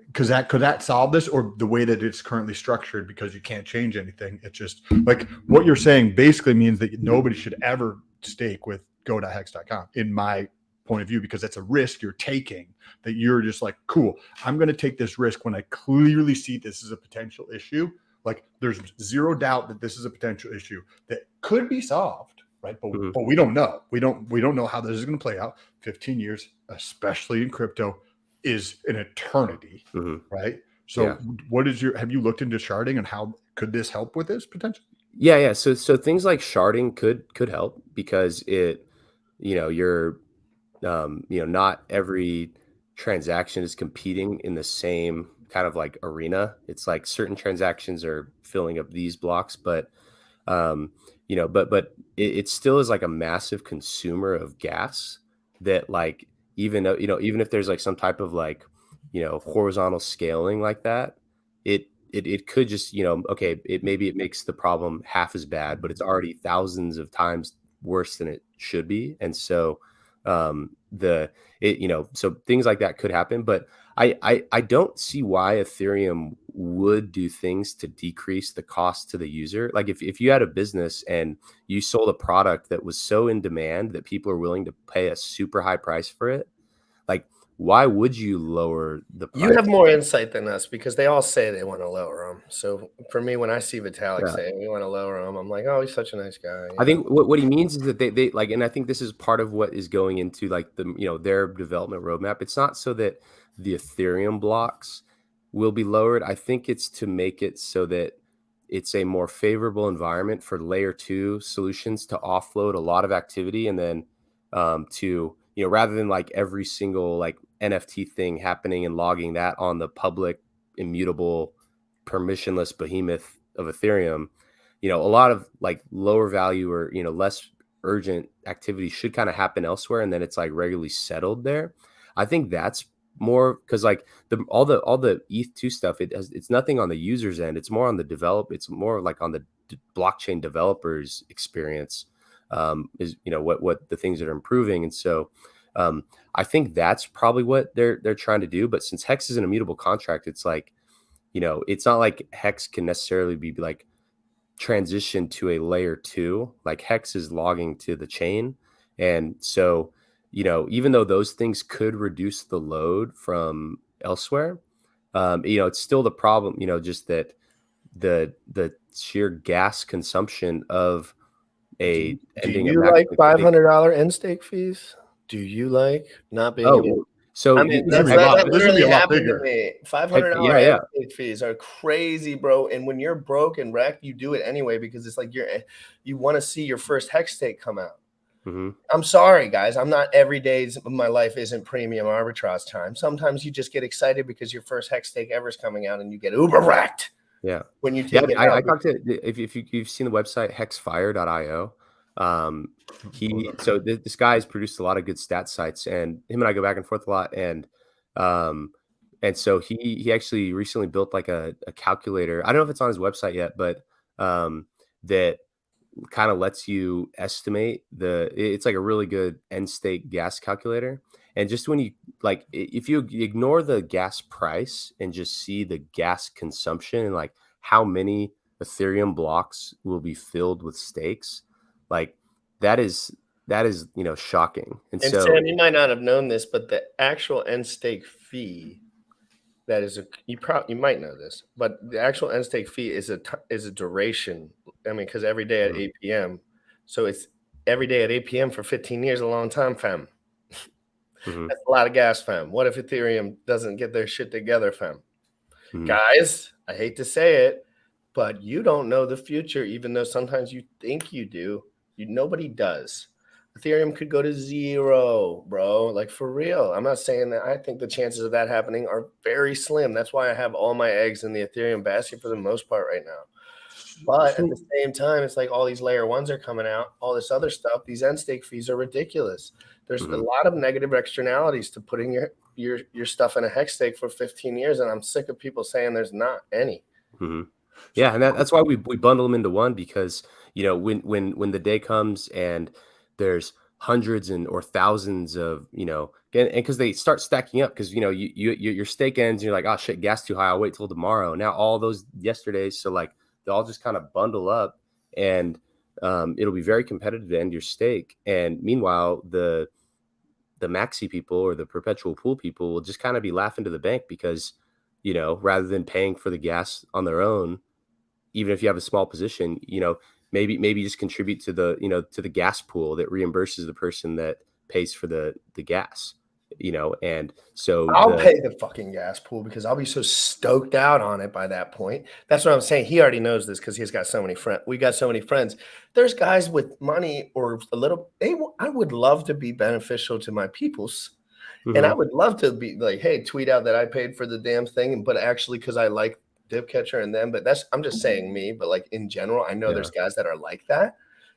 because could that solve this, or the way that it's currently structured, because you can't change anything? It's just like what you're saying basically means that nobody should ever stake with go.hex.com, in my point of view, because that's a risk you're taking, that you're just like, cool, I'm going to take this risk when I clearly see this is a potential issue. Like there's zero doubt that this is a potential issue that could be solved, right? But we don't know. We don't know how this is going to play out. 15 years, especially in crypto, is an eternity, right? So have you looked into sharding, and how could this help with this potentially?
Yeah. So things like sharding could help, because it, you're, not every transaction is competing in the same kind of like arena. It's like certain transactions are filling up these blocks, but it still is like a massive consumer of gas that, like, even if there's like some type of like, horizontal scaling like that, it could just, maybe it makes the problem half as bad, but it's already thousands of times worse than it should be. And so so things like that could happen, but I don't see why Ethereum would do things to decrease the cost to the user. Like if you had a business and you sold a product that was so in demand that people are willing to pay a super high price for it, like, why would you lower the price?
You have more insight than us, because they all say they want to lower them. So for me, when I see Vitalik saying we want to lower them, I'm like, oh, he's such a nice guy.
I think what he means is that they like, and I think this is part of what is going into like the, their development roadmap. It's not so that the Ethereum blocks will be lowered. I think it's to make it so that it's a more favorable environment for layer 2 solutions to offload a lot of activity, and then to, rather than like every single like NFT thing happening and logging that on the public immutable permissionless behemoth of Ethereum, a lot of like lower value or, less urgent activity should kind of happen elsewhere, and then it's like regularly settled there. I think that's more because like all the ETH2 stuff, it's nothing on the user's end. It's more on the it's more like on the blockchain developers experience, is what the things that are improving. And so I think that's probably what they're trying to do. But since Hex is an immutable contract, it's like, it's not like Hex can necessarily be like transitioned to a layer 2. Like Hex is logging to the chain, and so even though those things could reduce the load from elsewhere, it's still the problem, just that the sheer gas consumption of
do you like $500 end stake fees? Do you like not being able?
So
I mean, that literally happened to me. $500 end stake fees are crazy, bro. And when you're broke and wrecked, you do it anyway, because it's like you want to see your first hex stake come out. I'm sorry, guys. I'm not every day of my life isn't premium arbitrage time. Sometimes you just get excited because your first hex stake ever is coming out, and you get uber wrecked.
Yeah.
When you take it out.
I talked to, if you've seen the website hexfire.io, this guy has produced a lot of good stat sites, and him and I go back and forth a lot. And so he actually recently built like a calculator. I don't know if it's on his website yet, but that kind of lets you estimate it's like a really good end state gas calculator. And just when you like, if you ignore the gas price and just see the gas consumption and like how many Ethereum blocks will be filled with stakes, like that is shocking. And so,
Sam, you might not have known this, but the actual end stake fee, that is you might know this, but the actual end stake fee is a duration. I mean, because every day at 8 p.m. So it's every day at 8 p.m. for 15 years, a long time, fam. That's a lot of gas, fam. What if Ethereum doesn't get their shit together, fam? Guys, I hate to say it, but you don't know the future, even though sometimes you think you do. Nobody does. Ethereum could go to 0, bro. Like, for real. I'm not saying that. I think the chances of that happening are very slim. That's why I have all my eggs in the Ethereum basket for the most part right now. But at the same time, it's like all these layer 1s are coming out, all this other stuff. These end stake fees are ridiculous. There's a lot of negative externalities to putting your stuff in a hex stake for 15 years, and I'm sick of people saying there's not any.
Yeah, and that's why we bundle them into one, because when the day comes and there's hundreds or thousands of, and because they start stacking up, because your stake ends and you're like, oh shit, gas too high, I'll wait till tomorrow. Now all those yesterdays, so like they all just kind of bundle up, and it'll be very competitive to end your stake. And meanwhile, the Maxi people or the perpetual pool people will just kind of be laughing to the bank, because rather than paying for the gas on their own, even if you have a small position, maybe just contribute to the gas pool that reimburses the person that pays for the gas, and so
I'll pay the fucking gas pool, because I'll be so stoked out on it by that point. That's what I'm saying. He already knows this, because he's got so many friends. We got so many friends. There's guys with money or a little. I would love to be beneficial to my peoples. And I would love to be like, hey, tweet out that I paid for the damn thing, but actually because I like Dip Catcher and them. But I'm just saying me, but like in general, I know there's guys that are like that,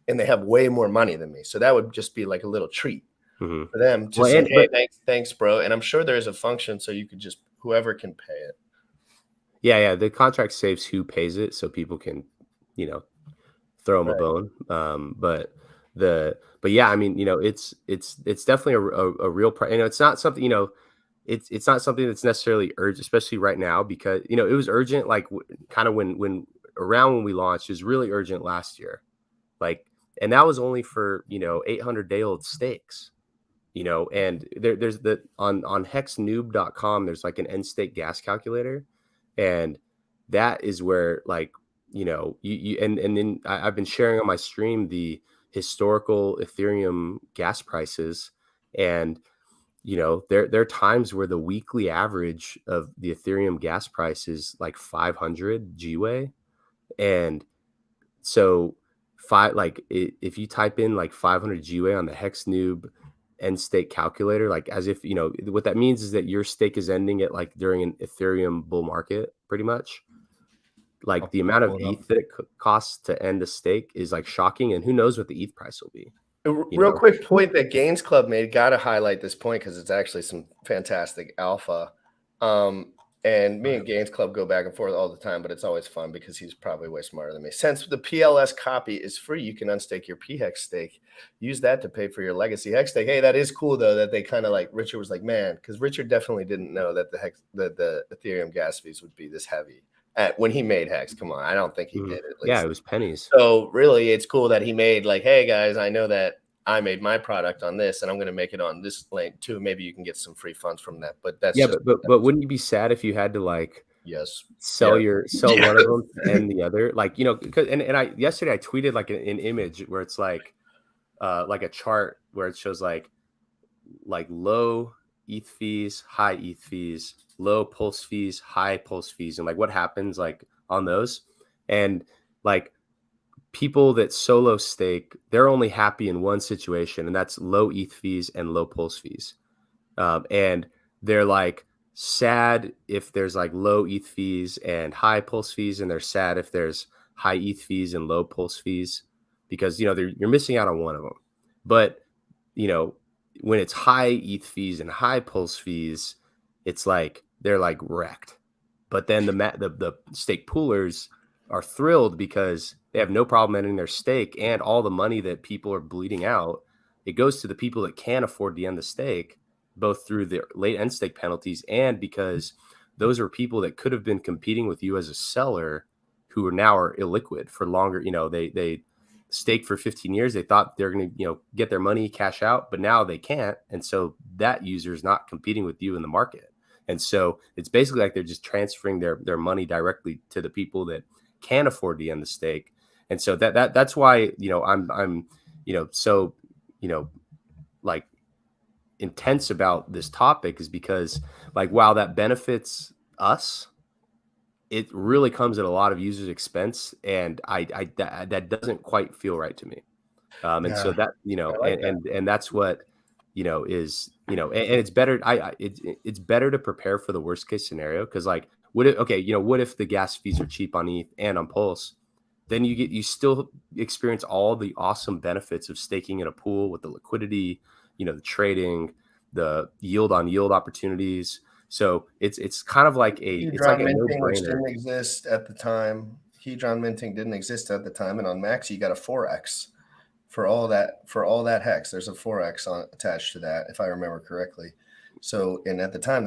and they have way more money than me. So that would just be like a little treat for them to say, hey, thanks, bro. And I'm sure there's a function so you could just, whoever can pay it. Yeah.
The contract saves who pays it, so people can, throw them a bone. But yeah, I mean, it's definitely a real it's not something, it's not something that's necessarily urgent, especially right now, because, it was urgent, like kind of when we launched. It was really urgent last year. Like, and that was only for, 800-day-old stakes, and there's on hexnoob.com, there's like an end stake gas calculator. And that is where, like, and then I've been sharing on my stream the historical Ethereum gas prices, and there are times where the weekly average of the Ethereum gas price is like 500 GWay, and so if you type in like 500 GWay on the HexNoob end stake calculator, like as if what that means is that your stake is ending at like during an Ethereum bull market, pretty much. Like the amount of ETH that it costs to end a stake is like shocking, and who knows what the ETH price will be.
Real quick point that Gains Club made, got to highlight this point because it's actually some fantastic alpha. And me and Gains Club go back and forth all the time, but it's always fun because he's probably way smarter than me. Since the PLS copy is free, you can unstake your PHEX stake. Use that to pay for your legacy Hex stake. Hey, that is cool though, that they kind of like, Richard was like, man, because Richard definitely didn't know that the Ethereum gas fees would be this heavy. When he made Hex, come on, I don't think he did it.
Yeah, it was pennies.
So really, it's cool that he made like, hey guys, I know that I made my product on this, and I'm going to make it on this link too. Maybe you can get some free funds from that. But that's
but wouldn't you be sad if you had to like sell one of them and the other, like yesterday I tweeted like an image where it's like a chart where it shows like low ETH fees, high ETH fees, low pulse fees, high pulse fees, and like what happens like on those. And like people that solo stake, they're only happy in one situation, and that's low ETH fees and low pulse fees. And they're like sad if there's like low ETH fees and high pulse fees, and they're sad if there's high ETH fees and low pulse fees, because you're missing out on one of them. But when it's high ETH fees and high pulse fees, it's like they're like wrecked. But then the stake poolers are thrilled because they have no problem ending their stake, and all the money that people are bleeding out, it goes to the people that can afford to end the stake, both through the late end stake penalties and because those are people that could have been competing with you as a seller who are now illiquid for longer. They staked for 15 years. They thought they're going to, get their money, cash out, but now they can't. And so that user is not competing with you in the market. And so it's basically like they're just transferring their money directly to the people that can afford to end the stake. And so that's why, I'm so, like intense about this topic, is because like, while that benefits us, it really comes at a lot of users' expense. And that doesn't quite feel right to me. And so that, and that's what, is, and it's better. It's better to prepare for the worst case scenario. Cause like, what if the gas fees are cheap on ETH and on Pulse? Then you still experience all the awesome benefits of staking in a pool with the liquidity, the trading, the yield on yield opportunities. So it's kind of like a
minting, which didn't exist at the time. Hedron minting didn't exist at the time, and on Maxi you got a 4x for all that hex. There's a 4x attached to that, if I remember correctly. So, and at the time,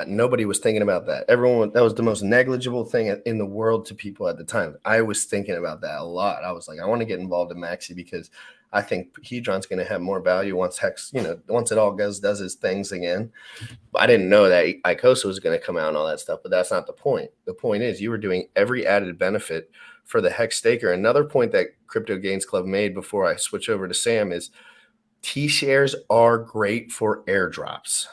nobody was thinking about that. That was the most negligible thing in the world to people at the time. I was thinking about that a lot. I was like, I want to get involved in Maxi because I think Hedron's going to have more value once hex, once it all does its things again. But I didn't know that Icosa was going to come out and all that stuff, but that's not the point. The point is you were doing every added benefit for the hex staker. Another point that Crypto Gains Club made before I switch over to Sam is T-shares are great for airdrops.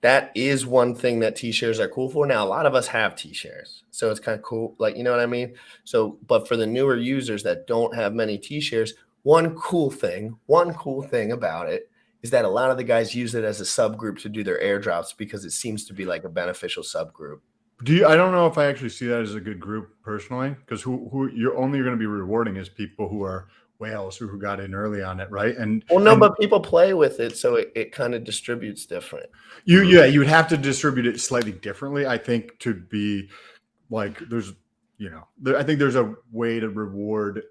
That is one thing that T-shares are cool for. Now, a lot of us have T-shares, so it's kind of cool. Like, you know what I mean? So, but for the newer users that don't have many T-shares, one cool thing about it is that a lot of the guys use it as a subgroup to do their airdrops because it seems to be like a beneficial subgroup.
I don't know if I actually see that as a good group personally, because who you're only going to be rewarding is people who are whales who got in early on it, right?
But people play with it, so it kind of distributes different.
You would have to distribute it slightly differently, I think, to be like I think there's a way to reward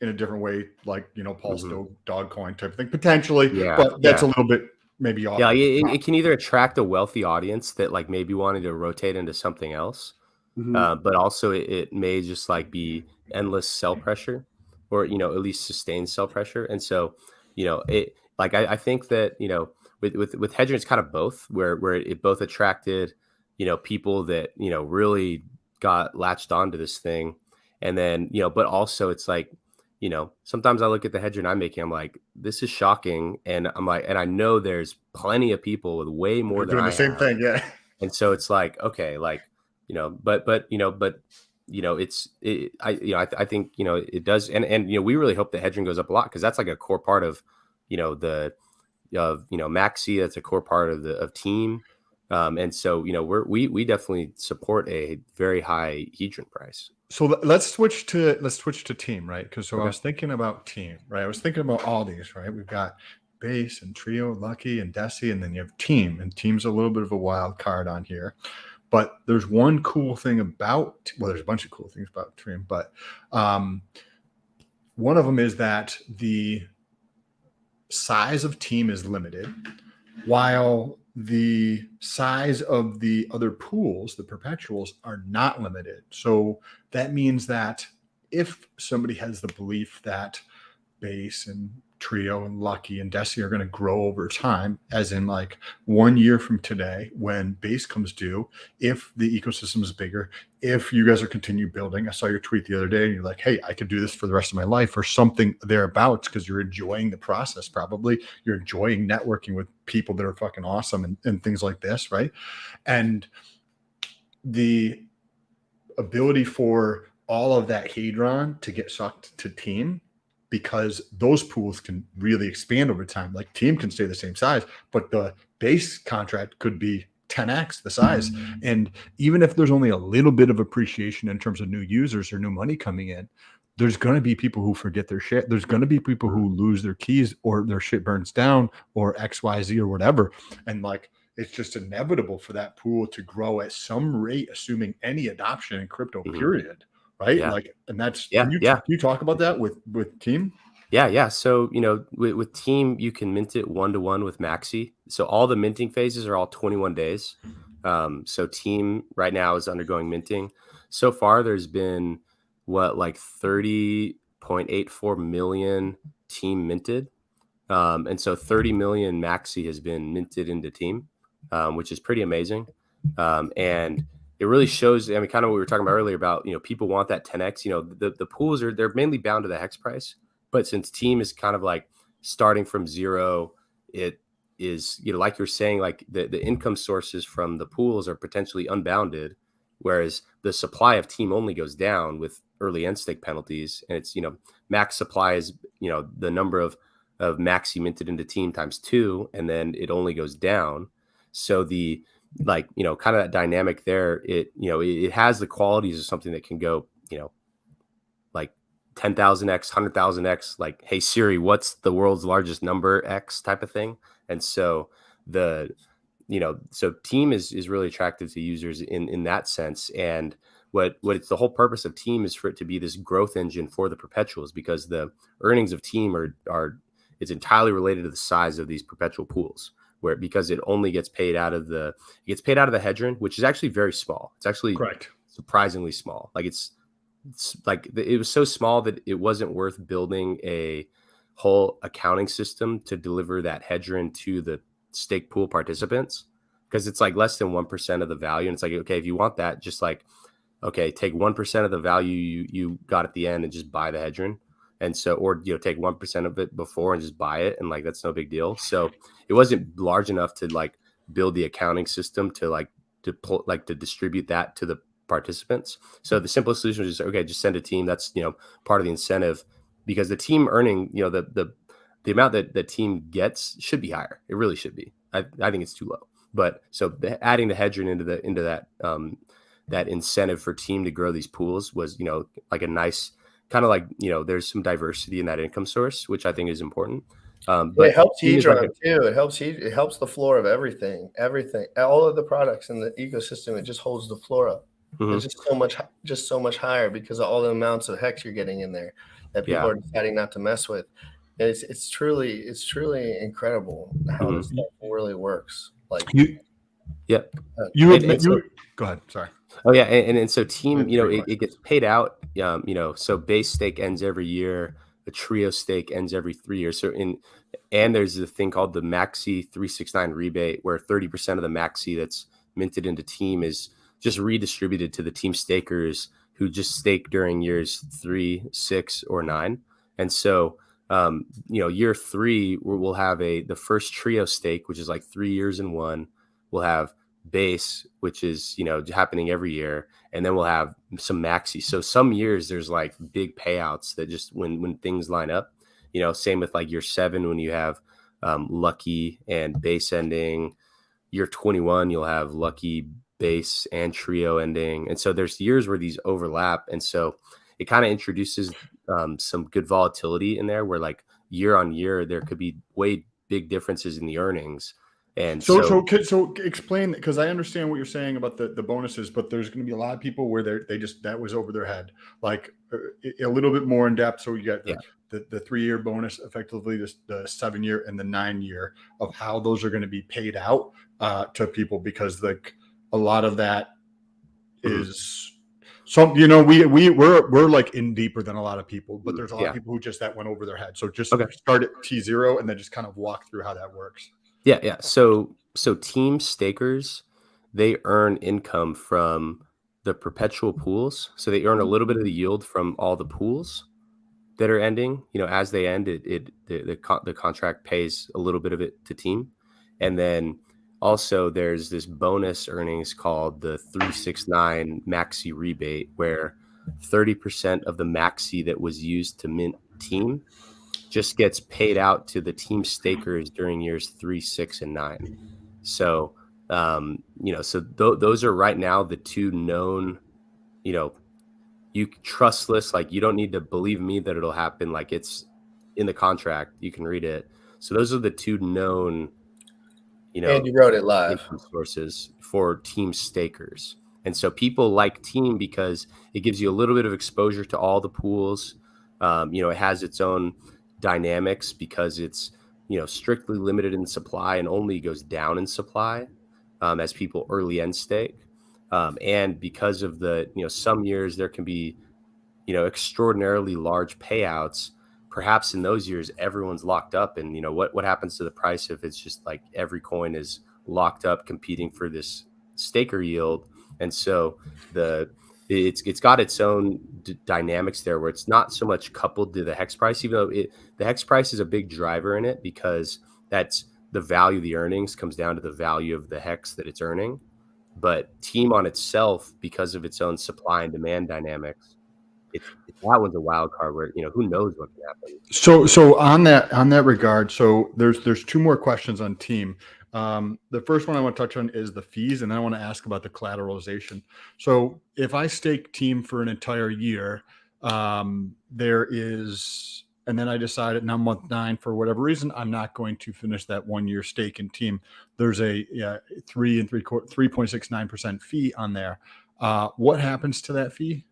in a different way, like Pulse dog coin type of thing, potentially. Yeah, but that's a little bit maybe off.
Yeah, it can either attract a wealthy audience that like maybe wanted to rotate into something else, but also it may just like be endless sell pressure, or at least sustained sell pressure. And so I think that with Hedron it's kind of both, where it both attracted people that really got latched onto this thing, and then but also it's like sometimes I look at the Hedron I'm making, I'm like, this is shocking, and I'm like, and I know there's plenty of people with way more than
doing the same thing, yeah.
And so it's like, okay, like I think it does, and we really hope the Hedron goes up a lot, because that's like a core part of Maxi. That's a core part of Team, and so we definitely support a very high Hedron price.
So let's switch to Team, right? Because I was thinking about Team, right? I was thinking about all these, right? We've got Base and Trio, Lucky and Desi, and then you have Team, and Team's a little bit of a wild card on here. But there's one cool thing about, there's a bunch of cool things about Team, but one of them is that the size of Team is limited, while the size of the other pools, the perpetuals, are not limited. So that means that if somebody has the belief that Base and Trio and Lucky and Desi are going to grow over time, as in like 1 year from today when Base comes due, if the ecosystem is bigger, if you guys are continue building. I saw your tweet the other day and you're like, hey, I could do this for the rest of my life or something thereabouts, because you're enjoying the process. Probably you're enjoying networking with people that are fucking awesome and things like this, right? And the ability for all of that Hedron to get sucked to Team, because those pools can really expand over time. Like Team can stay the same size, but the Base contract could be 10x the size. And even if there's only a little bit of appreciation in terms of new users or new money coming in, there's going to be people who forget their shit. There's going to be people who lose their keys, or their shit burns down, or XYZ or whatever. And like, it's just inevitable for that pool to grow at some rate, assuming any adoption in crypto, period. Right. Yeah. Like, and that's, can you talk about that with Team?
Yeah. So, with Team, you can mint it 1-to-1 with Maxi. So all the minting phases are all 21 days. So Team right now is undergoing minting. So far, there's been 30.84 million Team minted. And so 30 million Maxi has been minted into Team, which is pretty amazing. And it really shows, kind of what we were talking about earlier about, people want that 10x. The pools they're mainly bound to the hex price, but since Team is kind of like starting from zero, it is, like you're saying, like the income sources from the pools are potentially unbounded, whereas the supply of Team only goes down with early end stake penalties. And it's, max supply is, the number of Maxi minted into Team times 2, and then it only goes down. So the, kind of that dynamic there, it has the qualities of something that can go, like 10,000x, 100,000x, like, hey Siri, what's the world's largest number X type of thing. And so so Team is really attractive to users in that sense. And what it's the whole purpose of Team is for it to be this growth engine for the perpetuals, because the earnings of Team are it's entirely related to the size of these perpetual pools, because it only gets paid out of the hedgeron, which is actually very small. It's actually
Correct.
surprisingly small. Like it's like it was so small that it wasn't worth building a whole accounting system to deliver that hedgeron to the stake pool participants, because it's like less than 1% of the value. And it's like, okay, if you want that, just like, okay, take 1% of the value you got at the end and just buy the hedgeron. And so, or, take 1% of it before and just buy it. And like, that's no big deal. So it wasn't large enough to like build the accounting system to distribute that to the participants. So the simplest solution was just, okay, just send a team. That's, part of the incentive, because the team earning, the amount that the team gets should be higher. It really should be. I think it's too low. But so adding the hedgeron into that that incentive for Team to grow these pools was, like a nice kind of like, there's some diversity in that income source, which I think is important. But
it helps Hedron too. It helps the floor of everything, all of the products in the ecosystem. It just holds the floor up.
Mm-hmm.
It's just so much higher because of all the amounts of hex you're getting in there that people are deciding not to mess with. And it's truly incredible how this stuff really works. Like
go ahead. Sorry.
Oh yeah, and so Team, it gets paid out. So base stake ends every year. A trio stake ends every 3 years. And there's a thing called the Maxi 369 rebate, where 30% of the Maxi that's minted into Team is just redistributed to the Team stakers who just stake during years 3, 6, or 9. And so, year 3, we'll have the first trio stake, which is like 3 years in one. We'll have base, which is, happening every year. And then we'll have some Maxi. So some years there's like big payouts that just when things line up, same with like year 7, when you have lucky and base ending. Year 21, you'll have lucky, base, and trio ending. And so there's years where these overlap. And so it kind of introduces some good volatility in there, where like year on year, there could be way big differences in the earnings. And
so explain, because I understand what you're saying about the bonuses, but there's going to be a lot of people where they just, that was over their head, like a little bit more in depth. So you got the 3-year bonus, effectively the 7-year and the 9-year, of how those are going to be paid out to people, because like a lot of that is we're like in deeper than a lot of people, but there's a lot of people who just that went over their head. So just start at T0 and then just kind of walk through how that works.
Yeah. So Team stakers, they earn income from the perpetual pools. So they earn a little bit of the yield from all the pools that are ending. As they end, the contract pays a little bit of it to Team. And then also there's this bonus earnings called the 369 Maxi rebate, where 30% of the Maxi that was used to mint Team just gets paid out to the Team stakers during years 3, 6, and 9. So, those are right now the two known, you trustless, like you don't need to believe me that it'll happen. Like it's in the contract, you can read it. So those are the two known,
and you wrote it live,
sources for Team stakers. And so people like Team because it gives you a little bit of exposure to all the pools. It has its own dynamics because it's strictly limited in supply and only goes down in supply as people early end stake, and because of the some years there can be extraordinarily large payouts. Perhaps in those years everyone's locked up, and what happens to the price if it's just like every coin is locked up competing for this staker yield. And so it's got its own dynamics there, where it's not so much coupled to the hex price, even though the hex price is a big driver in it, because that's the value of the earnings comes down to the value of the hex that it's earning. But Team on itself, because of its own supply and demand dynamics, that one's a wild card where who knows what can happen.
So on that regard, so there's 2 more questions on Team. The first one I want to touch on is the fees, and then I want to ask about the collateralization. So if I stake Team for an entire year, there is, and then I decide at month 9, for whatever reason, I'm not going to finish that 1-year stake in Team. There's a 3.69% fee on there. What happens to that fee?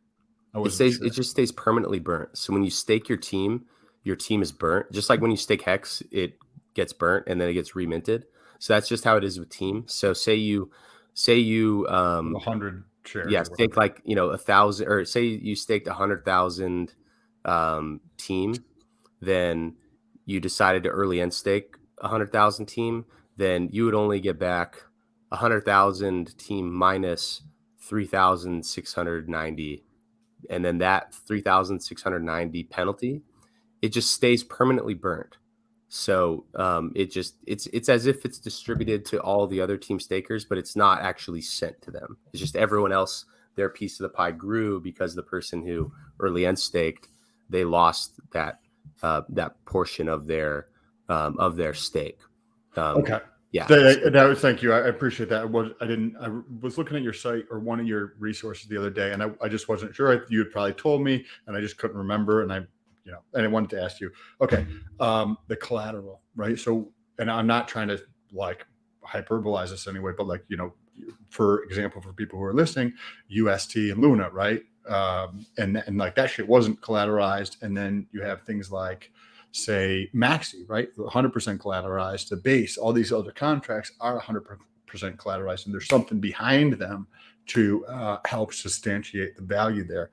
It just stays permanently burnt. So when you stake your team is burnt. Just like when you stake Hex, it gets burnt and then it gets reminted. So that's just how it is with team. So say you
100 shares.
Yeah, stake like 1,000, or say you staked 100,000 team, then you decided to early end stake 100,000 team, then you would only get back 100,000 team minus 3,690, and then that 3,690 penalty, it just stays permanently burnt. So it's as if it's distributed to all the other team stakers, but it's not actually sent to them. It's just everyone else, their piece of the pie grew because the person who early end staked, they lost that portion of their stake.
Okay.
Yeah.
Thank you. I appreciate that. I was looking at your site or one of your resources the other day, and I just wasn't sure. You had probably told me, and I just couldn't remember. And I wanted to ask you, okay, the collateral, right? So, and I'm not trying to like hyperbolize this anyway, but like, for example, for people who are listening, UST and Luna, right? And like that shit wasn't collateralized. And then you have things like, say, Maxi, right? 100% collateralized. The base, all these other contracts are 100% collateralized, and there's something behind them to help substantiate the value there.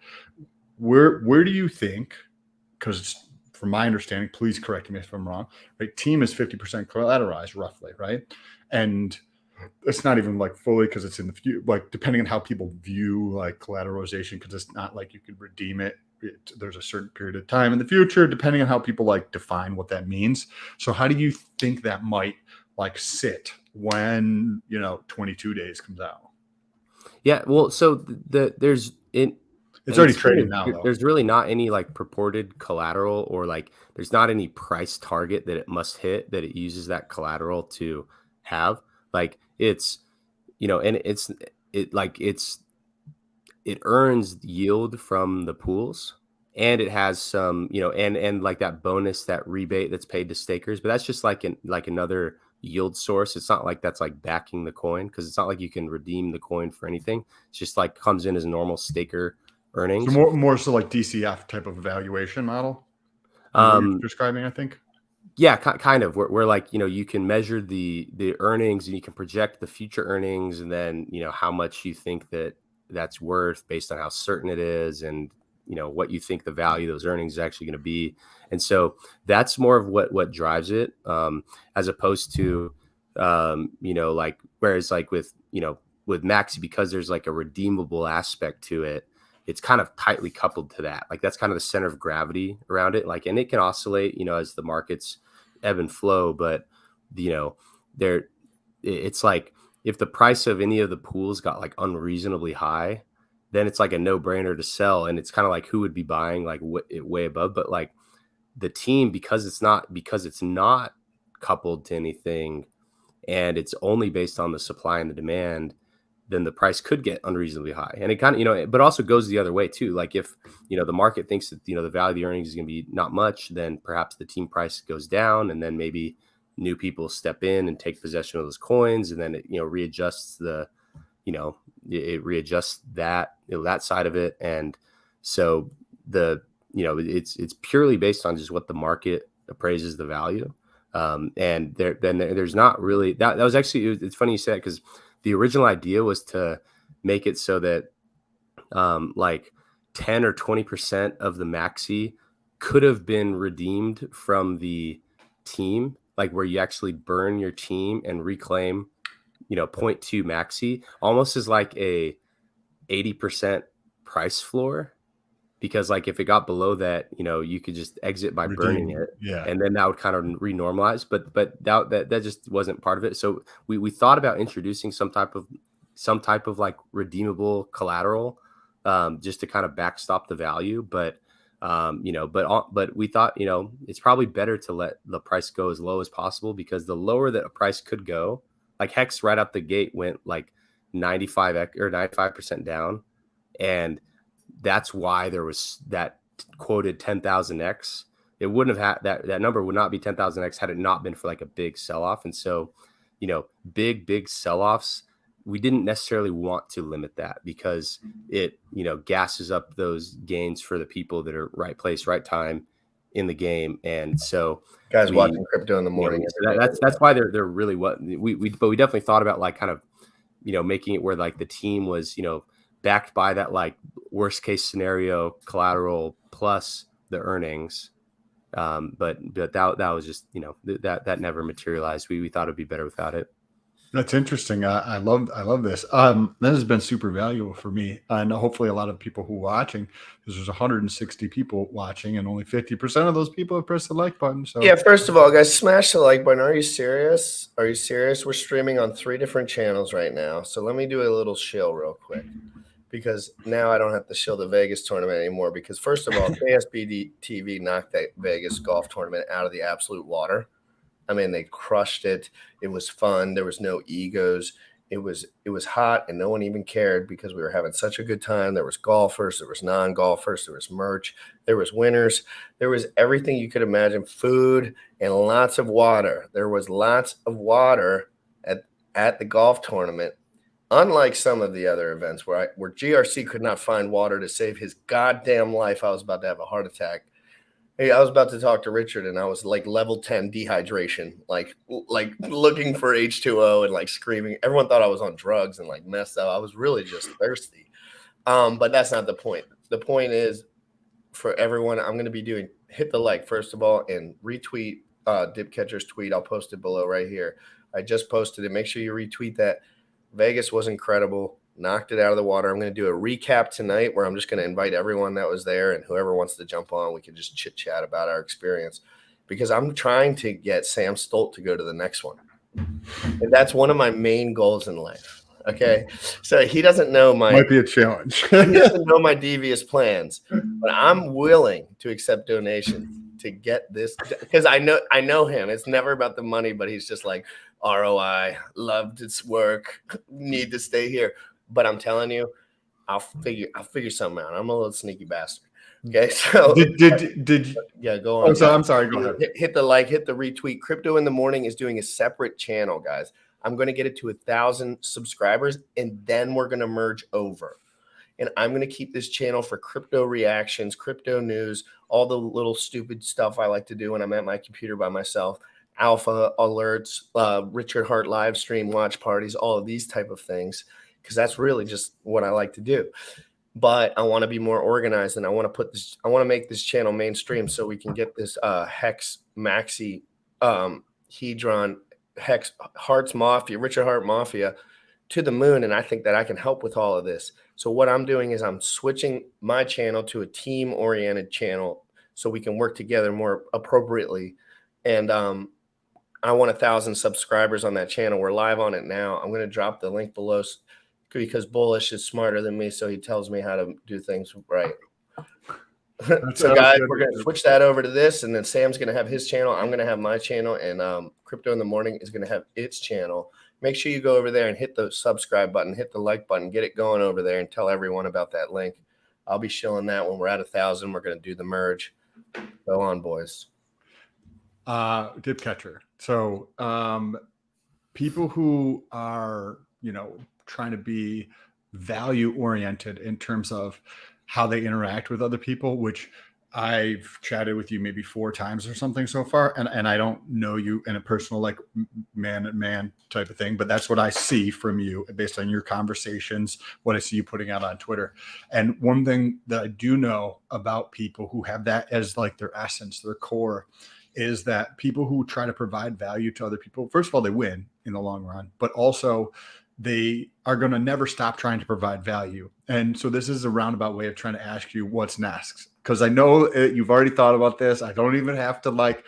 Where do you think, because from my understanding, please correct me if I'm wrong, right? Team is 50% collateralized roughly, right? And it's not even like fully, because it's in the future, like depending on how people view like collateralization, because it's not like you could redeem it. There's a certain period of time in the future, depending on how people like define what that means. So how do you think that might like sit when 22 days comes out?
Yeah, well, so
it's already trading now, though.
There's really not any like purported collateral, or like there's not any price target that it must hit that it uses that collateral to have. Like it's and it earns yield from the pools, and it has some, and like that bonus, that rebate that's paid to stakers, but that's just like another yield source. It's not like that's like backing the coin, because it's not like you can redeem the coin for anything. It's just like comes in as normal staker earnings.
So more so like DCF type of valuation model. You're describing, I think.
Yeah, kind of. Where like, you can measure the earnings, and you can project the future earnings, and then, how much you think that's worth based on how certain it is, and what you think the value of those earnings is actually going to be. And so that's more of what drives it, as opposed to like, whereas like with Maxi, because there's like a redeemable aspect to it, it's kind of tightly coupled to that. Like that's kind of the center of gravity around it. Like, and it can oscillate, as the markets ebb and flow, but it's like, if the price of any of the pools got like unreasonably high, then it's like a no-brainer to sell. And it's kind of like, who would be buying like way above? But like the team, because it's not coupled to anything, and it's only based on the supply and the demand, then the price could get unreasonably high. And it kind of, but also goes the other way too. Like if, the market thinks that, the value of the earnings is going to be not much, then perhaps the team price goes down, and then maybe new people step in and take possession of those coins, and then it, readjusts it readjusts that, that side of it. And so it's purely based on just what the market appraises the value. And there's not really that was actually, it's funny you said, because the original idea was to make it so that like 10 or 20% of the Maxi could have been redeemed from the team, like where you actually burn your team and reclaim 0.2 Maxi, almost as like a 80% price floor, because like if it got below that, you could just exit by burning it.
Yeah.
And then that would kind of renormalize, but that just wasn't part of it. So we thought about introducing some type of like redeemable collateral, just to kind of backstop the value. But we thought, it's probably better to let the price go as low as possible, because the lower that a price could go, like Hex right out the gate went like 95% down. And that's why there was that quoted 10,000x. It wouldn't have had that number would not be 10,000x had it not been for like a big sell-off. And so, big sell-offs we didn't necessarily want to limit that because it, gasses up those gains for the people that are right place, right time in the game. And so
guys watching crypto in the morning.
That's why they're really what but we definitely thought about like kind of, making it where like the team was, backed by that like worst case scenario collateral plus the earnings. But that was just, that never materialized. We thought it'd be better without it.
That's interesting. I love this. This has been super valuable for me, and hopefully a lot of people who are watching, because there's 160 people watching, and only 50% of those people have pressed the like button. So
yeah, first of all, guys, smash the like button. Are you serious? Are you serious? We're streaming on 3 different channels right now. So let me do a little shill real quick, because now I don't have to shill the Vegas tournament anymore. Because first of all, KSBD TV knocked that Vegas golf tournament out of the absolute water. I mean, they crushed it. It was fun. There was no egos. It was hot, and no one even cared because we were having such a good time. There was golfers, there was non-golfers, there was merch, there was winners, there was everything you could imagine, food and lots of water. There was lots of water at the golf tournament, unlike some of the other events where GRC could not find water to save his goddamn life. I was about to have a heart attack. Hey, I was about to talk to Richard, and I was like level 10 dehydration, like looking for H2O and like screaming. Everyone thought I was on drugs and like messed up. I was really just thirsty. But that's not the point. The point is, for everyone, I'm going to be doing, hit the like first of all, and retweet Dipcatcher's tweet. I'll post it below right here. I just posted it. Make sure you retweet that. Vegas was incredible. Knocked it out of the water. I'm going to do a recap tonight where I'm just going to invite everyone that was there, and whoever wants to jump on, we can just chit chat about our experience, because I'm trying to get Sam Stolt to go to the next one. And that's one of my main goals in life. Okay. So he doesn't know might
be a challenge.
He doesn't know my devious plans, but I'm willing to accept donations to get this, because I know him. It's never about the money, but he's just like, ROI, loved its work, need to stay here. But I'm telling you, I'll figure something out. I'm a little sneaky bastard. Okay, so
did
yeah, go on.
I'm sorry. Go ahead.
Hit the like, hit the retweet. Crypto in the Morning is doing a separate channel, guys. I'm going to get it to 1,000 subscribers, and then we're going to merge over. And I'm going to keep this channel for crypto reactions, crypto news, all the little stupid stuff I like to do when I'm at my computer by myself. Alpha alerts, Richard Heart live stream, watch parties, all of these type of things, because that's really just what I like to do. But I want to be more organized, and I want to make this channel mainstream so we can get this Hex Maxi Hedron Hex Hearts Mafia, Richard Heart Mafia to the moon. And I think that I can help with all of this. So what I'm doing is I'm switching my channel to a team oriented channel so we can work together more appropriately. And I want 1,000 subscribers on that channel. We're live on it now. I'm going to drop the link below, because Bullish is smarter than me, so he tells me how to do things right. So guys, we're going to switch that over to this, and then Sam's going to have his channel. I'm going to have my channel, and Crypto in the Morning is going to have its channel. Make sure you go over there and hit the subscribe button, hit the like button, get it going over there, and tell everyone about that link. I'll be shilling that when we're at 1,000. We're going to do the merge. Go on, boys.
Dipcatcher. So people who are, trying to be value oriented in terms of how they interact with other people, which I've chatted with you maybe 4 times or something so far. And I don't know you in a personal, like man type of thing, but that's what I see from you based on your conversations, what I see you putting out on Twitter. And one thing that I do know about people who have that as like their essence, their core, is that people who try to provide value to other people, first of all, they win in the long run, but also they are going to never stop trying to provide value. And so this is a roundabout way of trying to ask you what's next. Because I know you've already thought about this. I don't even have to like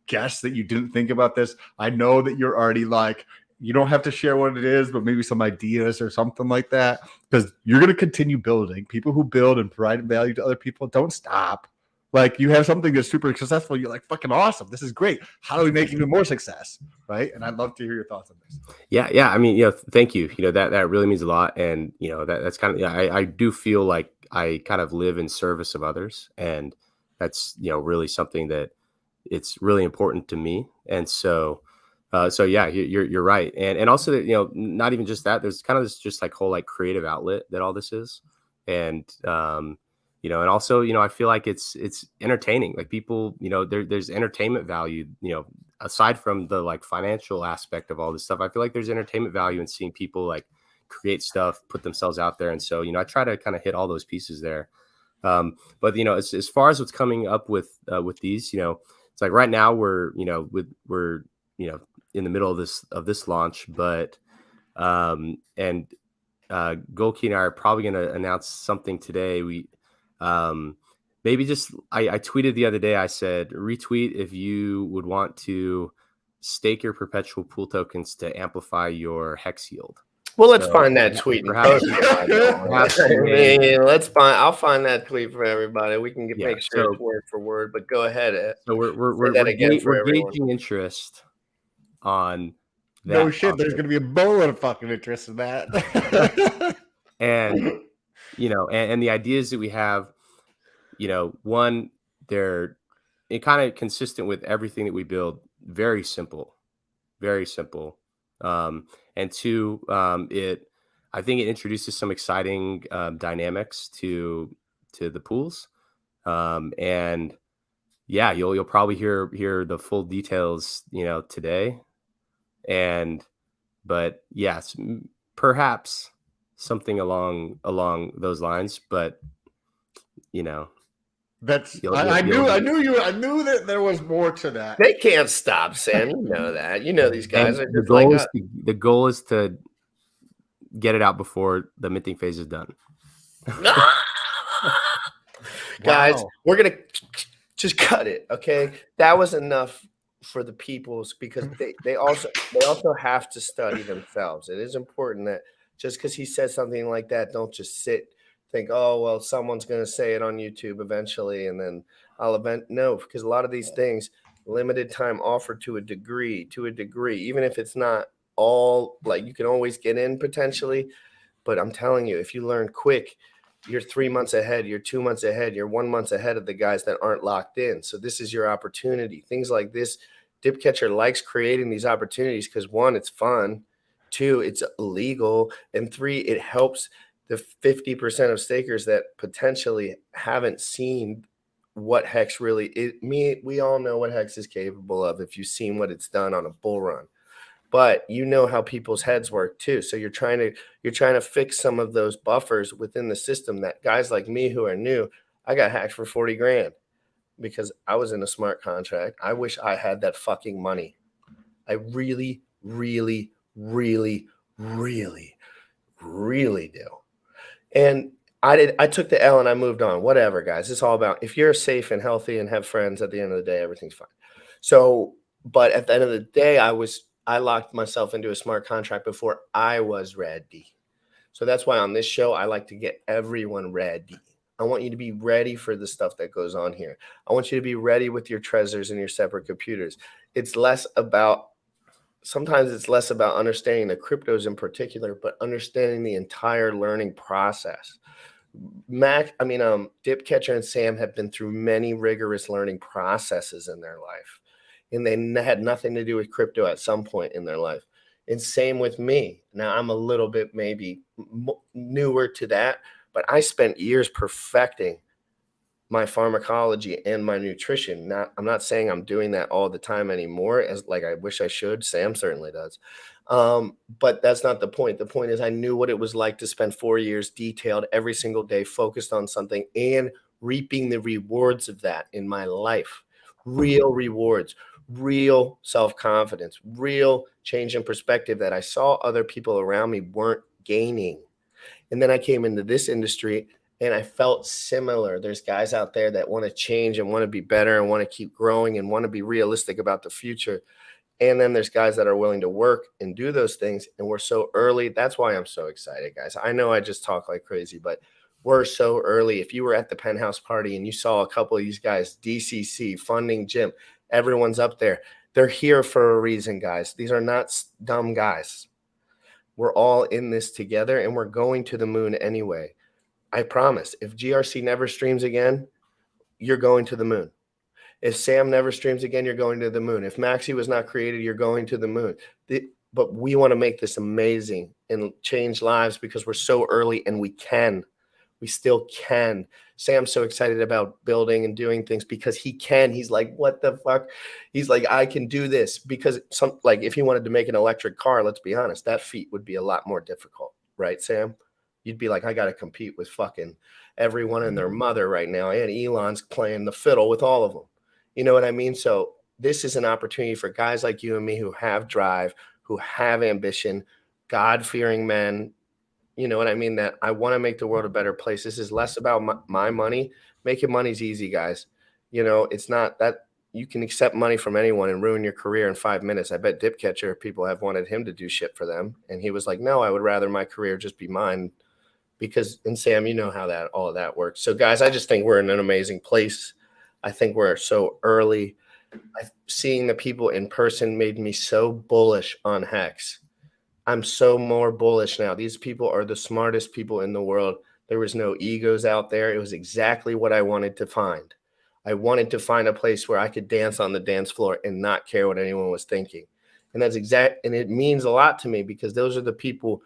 guess that you didn't think about this. I know that you're already like, you don't have to share what it is, but maybe some ideas or something like that, because you're going to continue building. People who build and provide value to other people don't stop. Like you have something that's super successful. You're like, fucking awesome. This is great. How do we make even more success? Right. And I'd love to hear your thoughts on this.
Yeah. I mean, thank you. That really means a lot. And, that's kind of, I do feel like I kind of live in service of others. And that's, really something that it's really important to me. And so So yeah, you're right, and also that, not even just that. There's kind of this just like whole like creative outlet that all this is, and and also I feel like it's entertaining. Like people, there's entertainment value. Aside from the like financial aspect of all this stuff, I feel like there's entertainment value in seeing people like create stuff, put themselves out there, and so I try to kind of hit all those pieces there. But as far as what's coming up with these, it's like right now we're in the middle of this launch, but Golki and I are probably going to announce something today. We maybe just I tweeted the other day. I said retweet if you would want to stake your perpetual pool tokens to amplify your hex yield.
Well, let's find that tweet and post it. I'll find that tweet for everybody. We can make sure it's word for word. But go ahead, Ed.
So we're gauging interest on that.
No shit, there's going to be a boatload of fucking interest in that.
And and the ideas that we have, one, they're kind of consistent with everything that we build. Very simple, very simple. And two, I think it introduces some exciting dynamics to the pools. And yeah, you'll probably hear the full details, today. But yes, perhaps something along those lines. But
that's I knew that there was more to that.
They can't stop, Sam. You know that. These guys are just
the goal is to get it out before the minting phase is done.
Guys, we're gonna just cut it. Okay, that was enough for the peoples, because they also have to study themselves. It is important that just because he says something like that, don't just think, oh, well, someone's going to say it on YouTube eventually, and then no, because a lot of these things, limited time offer to a degree, even if it's not all, like, you can always get in potentially. But I'm telling you, if you learn quick, you're 3 months ahead, you're 2 months ahead, you're 1 month ahead of the guys that aren't locked in. So this is your opportunity. Things like this, Dipcatcher likes creating these opportunities because, one, it's fun, two, it's illegal, and three, it helps the 50% of stakers that potentially haven't seen what Hex really is. We all know what Hex is capable of if you've seen what it's done on a bull run. But you know how people's heads work too. So you're trying to fix some of those buffers within the system that guys like me who are new, I got hacked for 40 grand because I was in a smart contract. I wish I had that fucking money. I really, really, really, really, really do. And I took the L and I moved on. Whatever, guys. It's all about, if you're safe and healthy and have friends, at the end of the day, everything's fine. So, but at the end of the day, I locked myself into a smart contract before I was ready. So that's why on this show, I like to get everyone ready. I want you to be ready for the stuff that goes on here. I want you to be ready with your treasures and your separate computers. Sometimes it's less about understanding the cryptos in particular, but understanding the entire learning process. Dipcatcher and Sam have been through many rigorous learning processes in their life, and they had nothing to do with crypto at some point in their life. And same with me. Now I'm a little bit maybe newer to that, but I spent years perfecting my pharmacology and my nutrition. I'm not saying I'm doing that all the time anymore, as like I wish I should. Sam certainly does. But that's not the point. The point is I knew what it was like to spend 4 years detailed every single day, focused on something and reaping the rewards of that in my life. Real rewards, real self-confidence, real change in perspective that I saw other people around me weren't gaining. And then I came into this industry and I felt similar. There's guys out there that want to change and want to be better and want to keep growing and want to be realistic about the future. And then there's guys that are willing to work and do those things. And we're so early. That's why I'm so excited, guys. I know I just talk like crazy, but we're so early. If you were at the penthouse party and you saw a couple of these guys, DCC, Funding Gym, everyone's up there. They're here for a reason, guys. These are not dumb guys. We're all in this together and we're going to the moon anyway. I promise. If GRC never streams again, you're going to the moon. If Sam never streams again, you're going to the moon. If Maxi was not created, you're going to the moon. But we want to make this amazing and change lives because we're so early, and we can. We still can. Sam's so excited about building and doing things because he can. He's like, what the fuck? He's like, I can do this. Because if he wanted to make an electric car, let's be honest, that feat would be a lot more difficult, right, Sam? You'd be like, I got to compete with fucking everyone and their mother right now. And Elon's playing the fiddle with all of them. You know what I mean? So this is an opportunity for guys like you and me who have drive, who have ambition, God-fearing men. You know what I mean? That I want to make the world a better place. This is less about my money. Making money's easy, guys. You know, it's not that you can accept money from anyone and ruin your career in 5 minutes. I bet Dipcatcher people have wanted him to do shit for them. And he was like, no, I would rather my career just be mine. Because, and Sam, you know how all of that works. So guys, I just think we're in an amazing place. I think we're so early. Seeing the people in person made me so bullish on Hex. I'm so more bullish now. These people are the smartest people in the world. There was no egos out there. It was exactly what I wanted to find. I wanted to find a place where I could dance on the dance floor and not care what anyone was thinking. And that's and it means a lot to me because those are the people.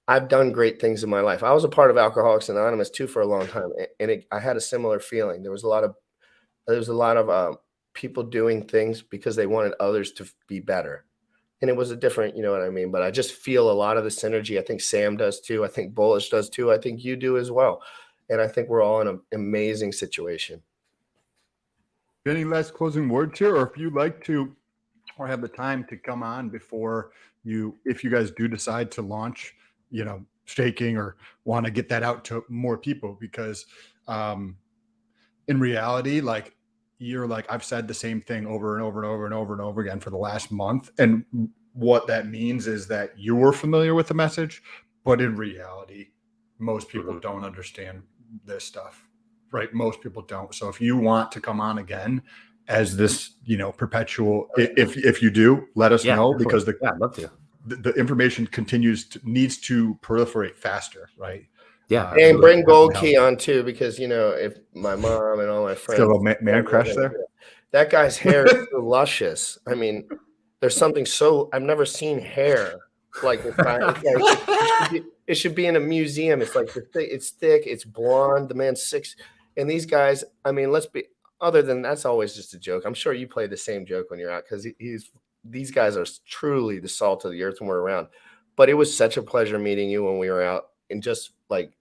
I've done great things in my life. I was a part of Alcoholics Anonymous too for a long time, and I had a similar feeling. There was a lot of people doing things because they wanted others to be better, and it was a different, you know what I mean. But I just feel a lot of the synergy. I think Sam does too. I think Bullish does too. I think you do as well, and I think we're all in an amazing situation.
Any last closing words here, or if you'd like to, or have the time to come on before if you guys do decide to launch, you know, staking or want to get that out to more people, because in reality, like I've said the same thing over and over and over and over and over again for the last month. And what that means is that you were familiar with the message, but in reality, most people don't understand this stuff, right? Most people don't. So if you want to come on again as this, you know, perpetual, if you do, let us know, because
I'd love to.
The information needs to proliferate faster, right?
Yeah.
And bring Gold Key on too, because, you know, if my mom and all my friends.
Still a man crush there?
That guy's hair is so luscious. I mean, there's something I've never seen hair like this guy. It should be in a museum. It's like it's thick, it's blonde. The man's 6. And these guys, I mean, other than that's always just a joke. I'm sure you play the same joke when you're out, because these guys are truly the salt of the earth when we're around. But it was such a pleasure meeting you when we were out. And just like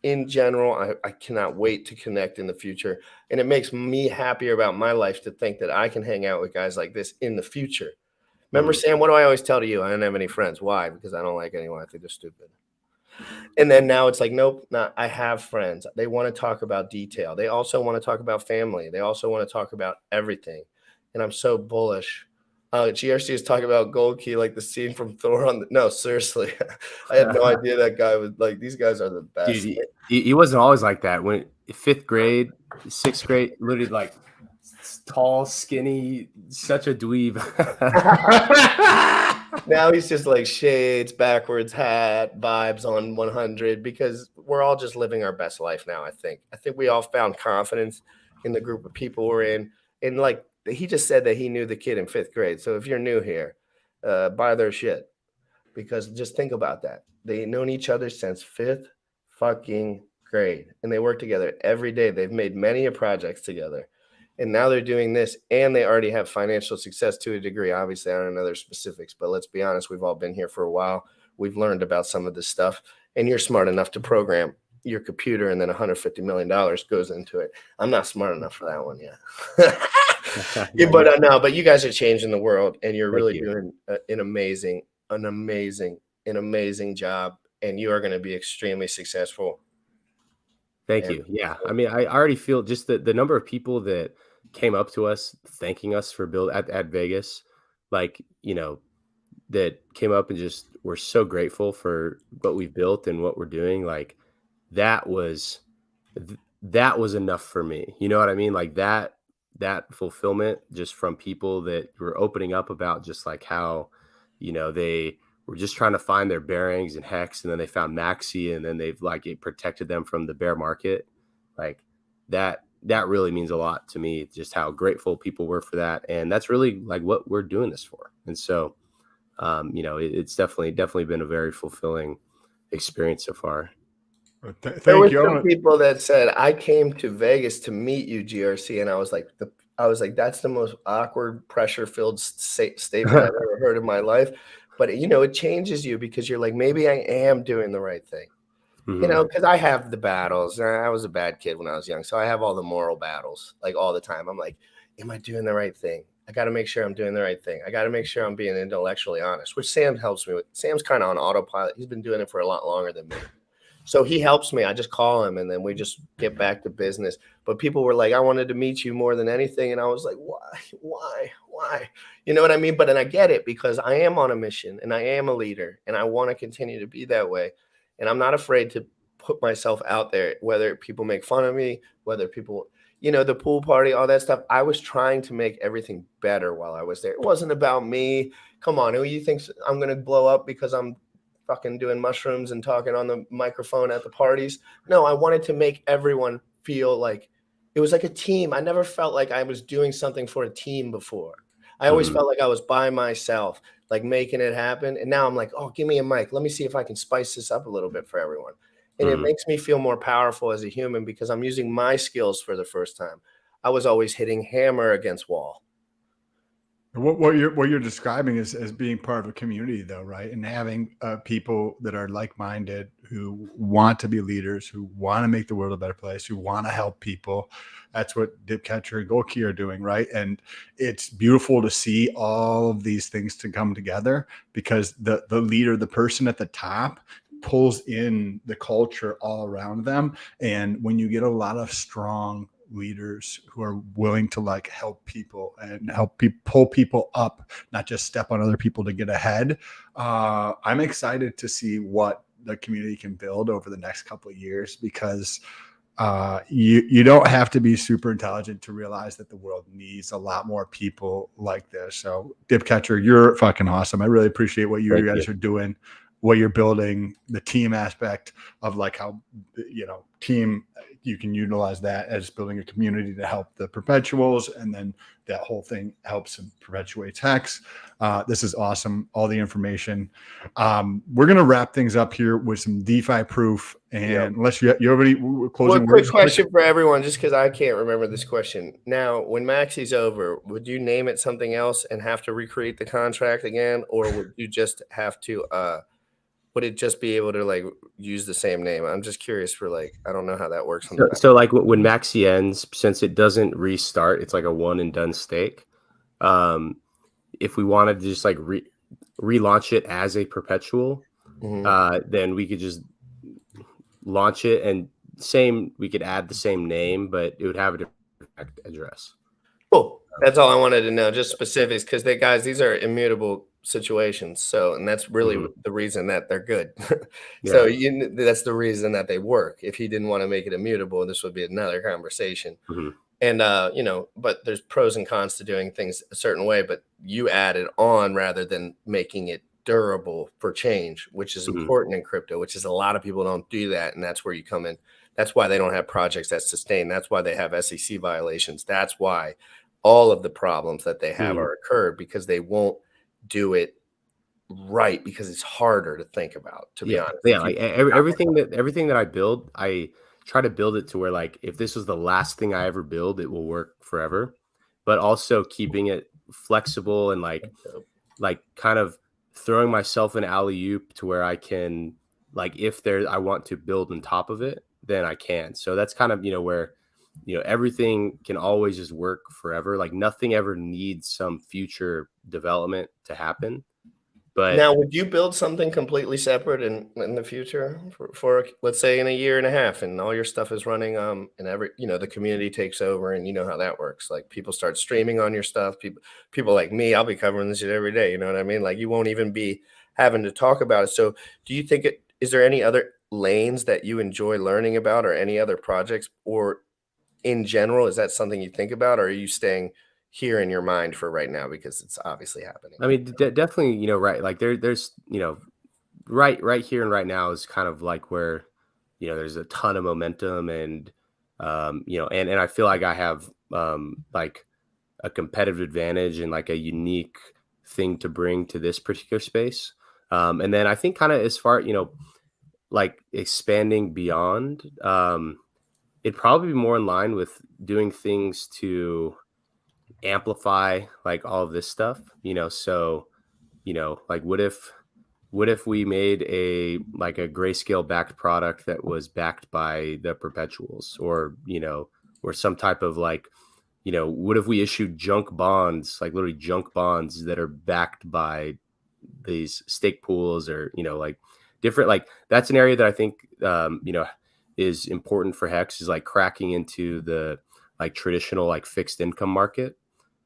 in general, I cannot wait to connect in the future. And it makes me happier about my life to think that I can hang out with guys like this in the future. Remember, Sam, what do I always tell to you? I don't have any friends. Why? Because I don't like anyone. I think they're stupid. And then now it's like, nope, I have friends. They want to talk about detail. They also want to talk about family. They also want to talk about everything. And I'm so bullish. GRC is talking about Gold Key, like the scene from Thor no, seriously. I had no idea that guy was like, these guys are the best.
Dude, he wasn't always like that. When 5th grade, 6th grade, literally like tall, skinny, such a dweeb.
Now he's just like shades, backwards hat, vibes on 100, because we're all just living our best life now, I think. I think we all found confidence in the group of people we're in. And like, he just said that he knew the kid in 5th grade. So if you're new here, buy their shit, because just think about that. They've known each other since 5th fucking grade, and they work together every day. They've made many projects together, and now they're doing this, and they already have financial success to a degree. Obviously, I don't know their specifics, but let's be honest. We've all been here for a while. We've learned about some of this stuff, and you're smart enough to program your computer, and then $150 million goes into it. I'm not smart enough for that one yet. Yeah, but no, but you guys are changing the world, and you're really doing an amazing job, and you are going to be extremely successful.
Thank you. Yeah. I mean, I already feel just the number of people that came up to us thanking us for build at Vegas, like, you know, that came up and just were so grateful for what we've built and what we're doing. Like that was enough for me. You know what I mean? Like that fulfillment just from people that were opening up about just like how, you know, they were just trying to find their bearings and Hex, and then they found Maxi, and then they've like it protected them from the bear market. Like that that really means a lot to me, just how grateful people were for that. And that's really like what we're doing this for. And so, it's definitely been a very fulfilling experience so far.
There
Thank
were
you.
some people that said, I came to Vegas to meet you, GRC. And I was like, that's the most awkward, pressure-filled statement I've ever heard in my life. But, it changes you because you're like, maybe I am doing the right thing. Because I have the battles. I was a bad kid when I was young. So I have all the moral battles, like all the time. I'm like, am I doing the right thing? I got to make sure I'm doing the right thing. I got to make sure I'm being intellectually honest, which Sam helps me with. Sam's kind of on autopilot. He's been doing it for a lot longer than me. So he helps me. I just call him and then we just get back to business. But people were like, I wanted to meet you more than anything. And I was like, why? You know what I mean? But then I get it because I am on a mission and I am a leader and I want to continue to be that way. And I'm not afraid to put myself out there, whether people make fun of me, whether people, the pool party, all that stuff. I was trying to make everything better while I was there. It wasn't about me. Come on, who you think I'm going to blow up because I'm fucking doing mushrooms and talking on the microphone at the parties? No, I wanted to make everyone feel like it was like a team. I never felt like I was doing something for a team before. I always felt like I was by myself, like making it happen. And now I'm like, oh, give me a mic. Let me see if I can spice this up a little bit for everyone. And it makes me feel more powerful as a human because I'm using my skills for the first time. I was always hitting hammer against wall.
What you're describing is as being part of a community, though, right? And having people that are like-minded, who want to be leaders, who want to make the world a better place, who want to help people. That's what Dipcatcher and Golki are doing, right? And it's beautiful to see all of these things to come together because the leader, the person at the top, pulls in the culture all around them. And when you get a lot of strong leaders who are willing to like help people and pull people up, not just step on other people to get ahead, I'm excited to see what the community can build over the next couple of years because you don't have to be super intelligent to realize that the world needs a lot more people like this. So Dipcatcher, you're fucking awesome. I really appreciate what you guys are doing, what you're building, the team aspect of like how, team, you can utilize that as building a community to help the perpetuals. And then that whole thing helps and perpetuates Hex. This is awesome. All the information. We're going to wrap things up here with some DeFi proof. And unless you have any closing words.
Quick question for everyone, just because I can't remember this question. Now, when Maxi's over, would you name it something else and have to recreate the contract again? Or would you just have to, would it just be able to like use the same name? I'm just curious for like, I don't know how that works.
So like when Maxi ends, since it doesn't restart, it's like a one and done stake. If we wanted to just like relaunch it as a perpetual, then we could just launch it and we could add the same name, but it would have a different address.
Cool. That's all I wanted to know, just specifics, because these are immutable situations. So, and that's really the reason that they're good. So that's the reason that they work. If he didn't want to make it immutable, this would be another conversation. And, but there's pros and cons to doing things a certain way, but you add it on rather than making it durable for change, which is important in crypto, which is a lot of people don't do that. And that's where you come in. That's why they don't have projects that sustain. That's why they have SEC violations. That's why all of the problems that they have are occurred, because they won't do it right, because it's harder to think about, to be honest.
Like everything that I build, I try to build it to where like if this was the last thing I ever build, it will work forever, but also keeping it flexible and like kind of throwing myself an alley-oop to where I can, like, if I want to build on top of it, then I can. So that's kind of, where, everything can always just work forever. Like nothing ever needs some future development to happen. But
now, would you build something completely separate in the future for let's say in a year and a half, and all your stuff is running, and the community takes over, and you know how that works. Like people start streaming on your stuff. People like me, I'll be covering this shit every day. You know what I mean? Like you won't even be having to talk about it. So do you think is there any other lanes that you enjoy learning about, or any other projects, or in general, is that something you think about, or are you staying here in your mind for right now because it's obviously happening?
I mean, definitely, right. Like there's, right here and right now is kind of like where, there's a ton of momentum, and You know, and I feel like I have like a competitive advantage and like a unique thing to bring to this particular space. And then I think kind of as far, you know, like expanding beyond, it'd probably be more in line with doing things to amplify like all of this stuff, you know. So, you know, like what if we made a grayscale backed product that was backed by the perpetuals, or, you know, or some type of like, you know, what if we issued junk bonds, like literally junk bonds that are backed by these stake pools, or, you know, like different, like that's an area that I think, you know, is important for Hex, is like cracking into the like traditional like fixed income market.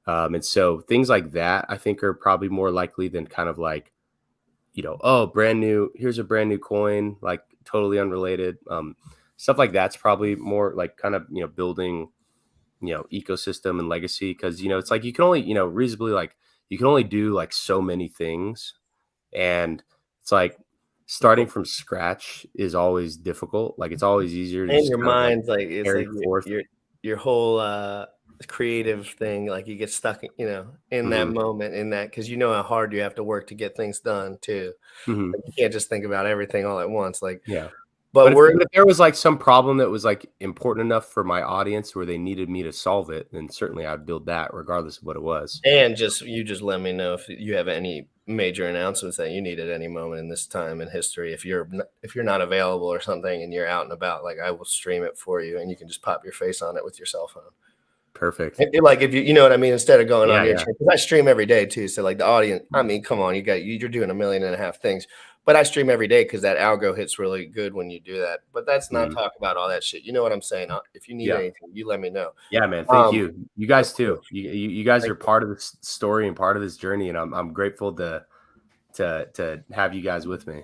And so things like that I think are probably more likely than kind of like, you know, oh, here's a brand new coin, like totally unrelated. Stuff like that's probably more like kind of, you know, building, you know, ecosystem and legacy. Cause, you know, it's like you can only, you know, reasonably like you can only do like so many things. And it's like starting from scratch is always difficult. Like it's always easier to
and
just
your
kind of,
mind's like it's
carry
like
forth.
your whole creative thing, like you get stuck, you know, in that moment, in that, because you know how hard you have to work to get things done too. Like, you can't just think about everything all at once, like.
Yeah.
But
if there was like some problem that was like important enough for my audience where they needed me to solve it, then certainly I'd build that regardless of what it was.
And just let me know if you have any major announcements that you need at any moment in this time in history. If you're not available or something and you're out and about, like I will stream it for you, and you can just pop your face on it with your cell phone.
Perfect.
Like if you know what I mean, instead of going on your channel, because I stream every day too. So like the audience, I mean, come on, you're doing 1.5 million things. But I stream every day because that algo hits really good when you do that. But that's not talk about all that shit. You know what I'm saying? If you need anything, you let me know.
Yeah, man. Thank you. You guys too. You guys are part of this story and part of this journey, and I'm grateful to have you guys with me.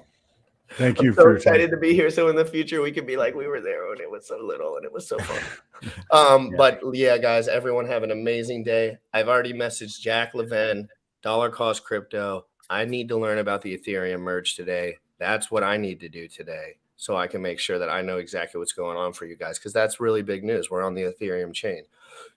Thank you.
I'm so excited to be here. So in the future, we could be like we were there when it was so little and it was so fun. But yeah, guys, everyone have an amazing day. I've already messaged Jack Levin, Dollar Cost Crypto. I need to learn about the Ethereum merge today. That's what I need to do today, so I can make sure that I know exactly what's going on for you guys, because that's really big news. We're on the Ethereum chain.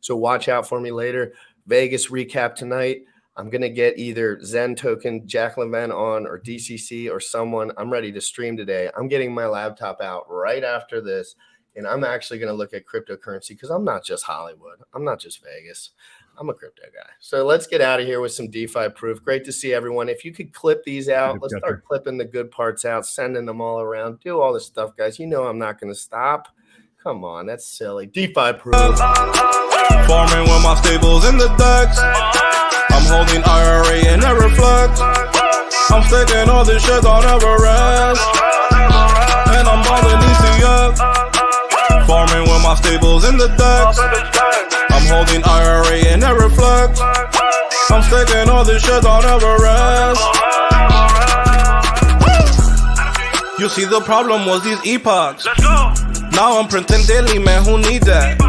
So watch out for me later. Vegas recap tonight. I'm going to get either Zen Token, Jack Levin on, or DCC or someone. I'm ready to stream today. I'm getting my laptop out right after this, and I'm actually going to look at cryptocurrency, because I'm not just Hollywood. I'm not just Vegas. I'm a crypto guy. So let's get out of here with some DeFi proof. Great to see everyone. If you could clip these out, let's start clipping the good parts out, sending them all around, do all this stuff, guys. You know I'm not going to stop. Come on, that's silly. DeFi proof.
Farming with my stables in the decks. I'm holding IRA and it reflects. I'm sticking all this shit on Everest. And I'm balling ECF. Farming with my stables in the decks. I'm holding IRA and it reflects. I'm sticking all this shit on Everest. You see, the problem was these epochs. Now I'm printing daily, man, who need that?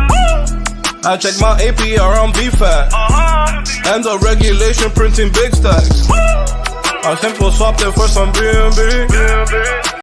I check my APR on BFAT. And the regulation printing big stacks. I simple swapped it for some BNB.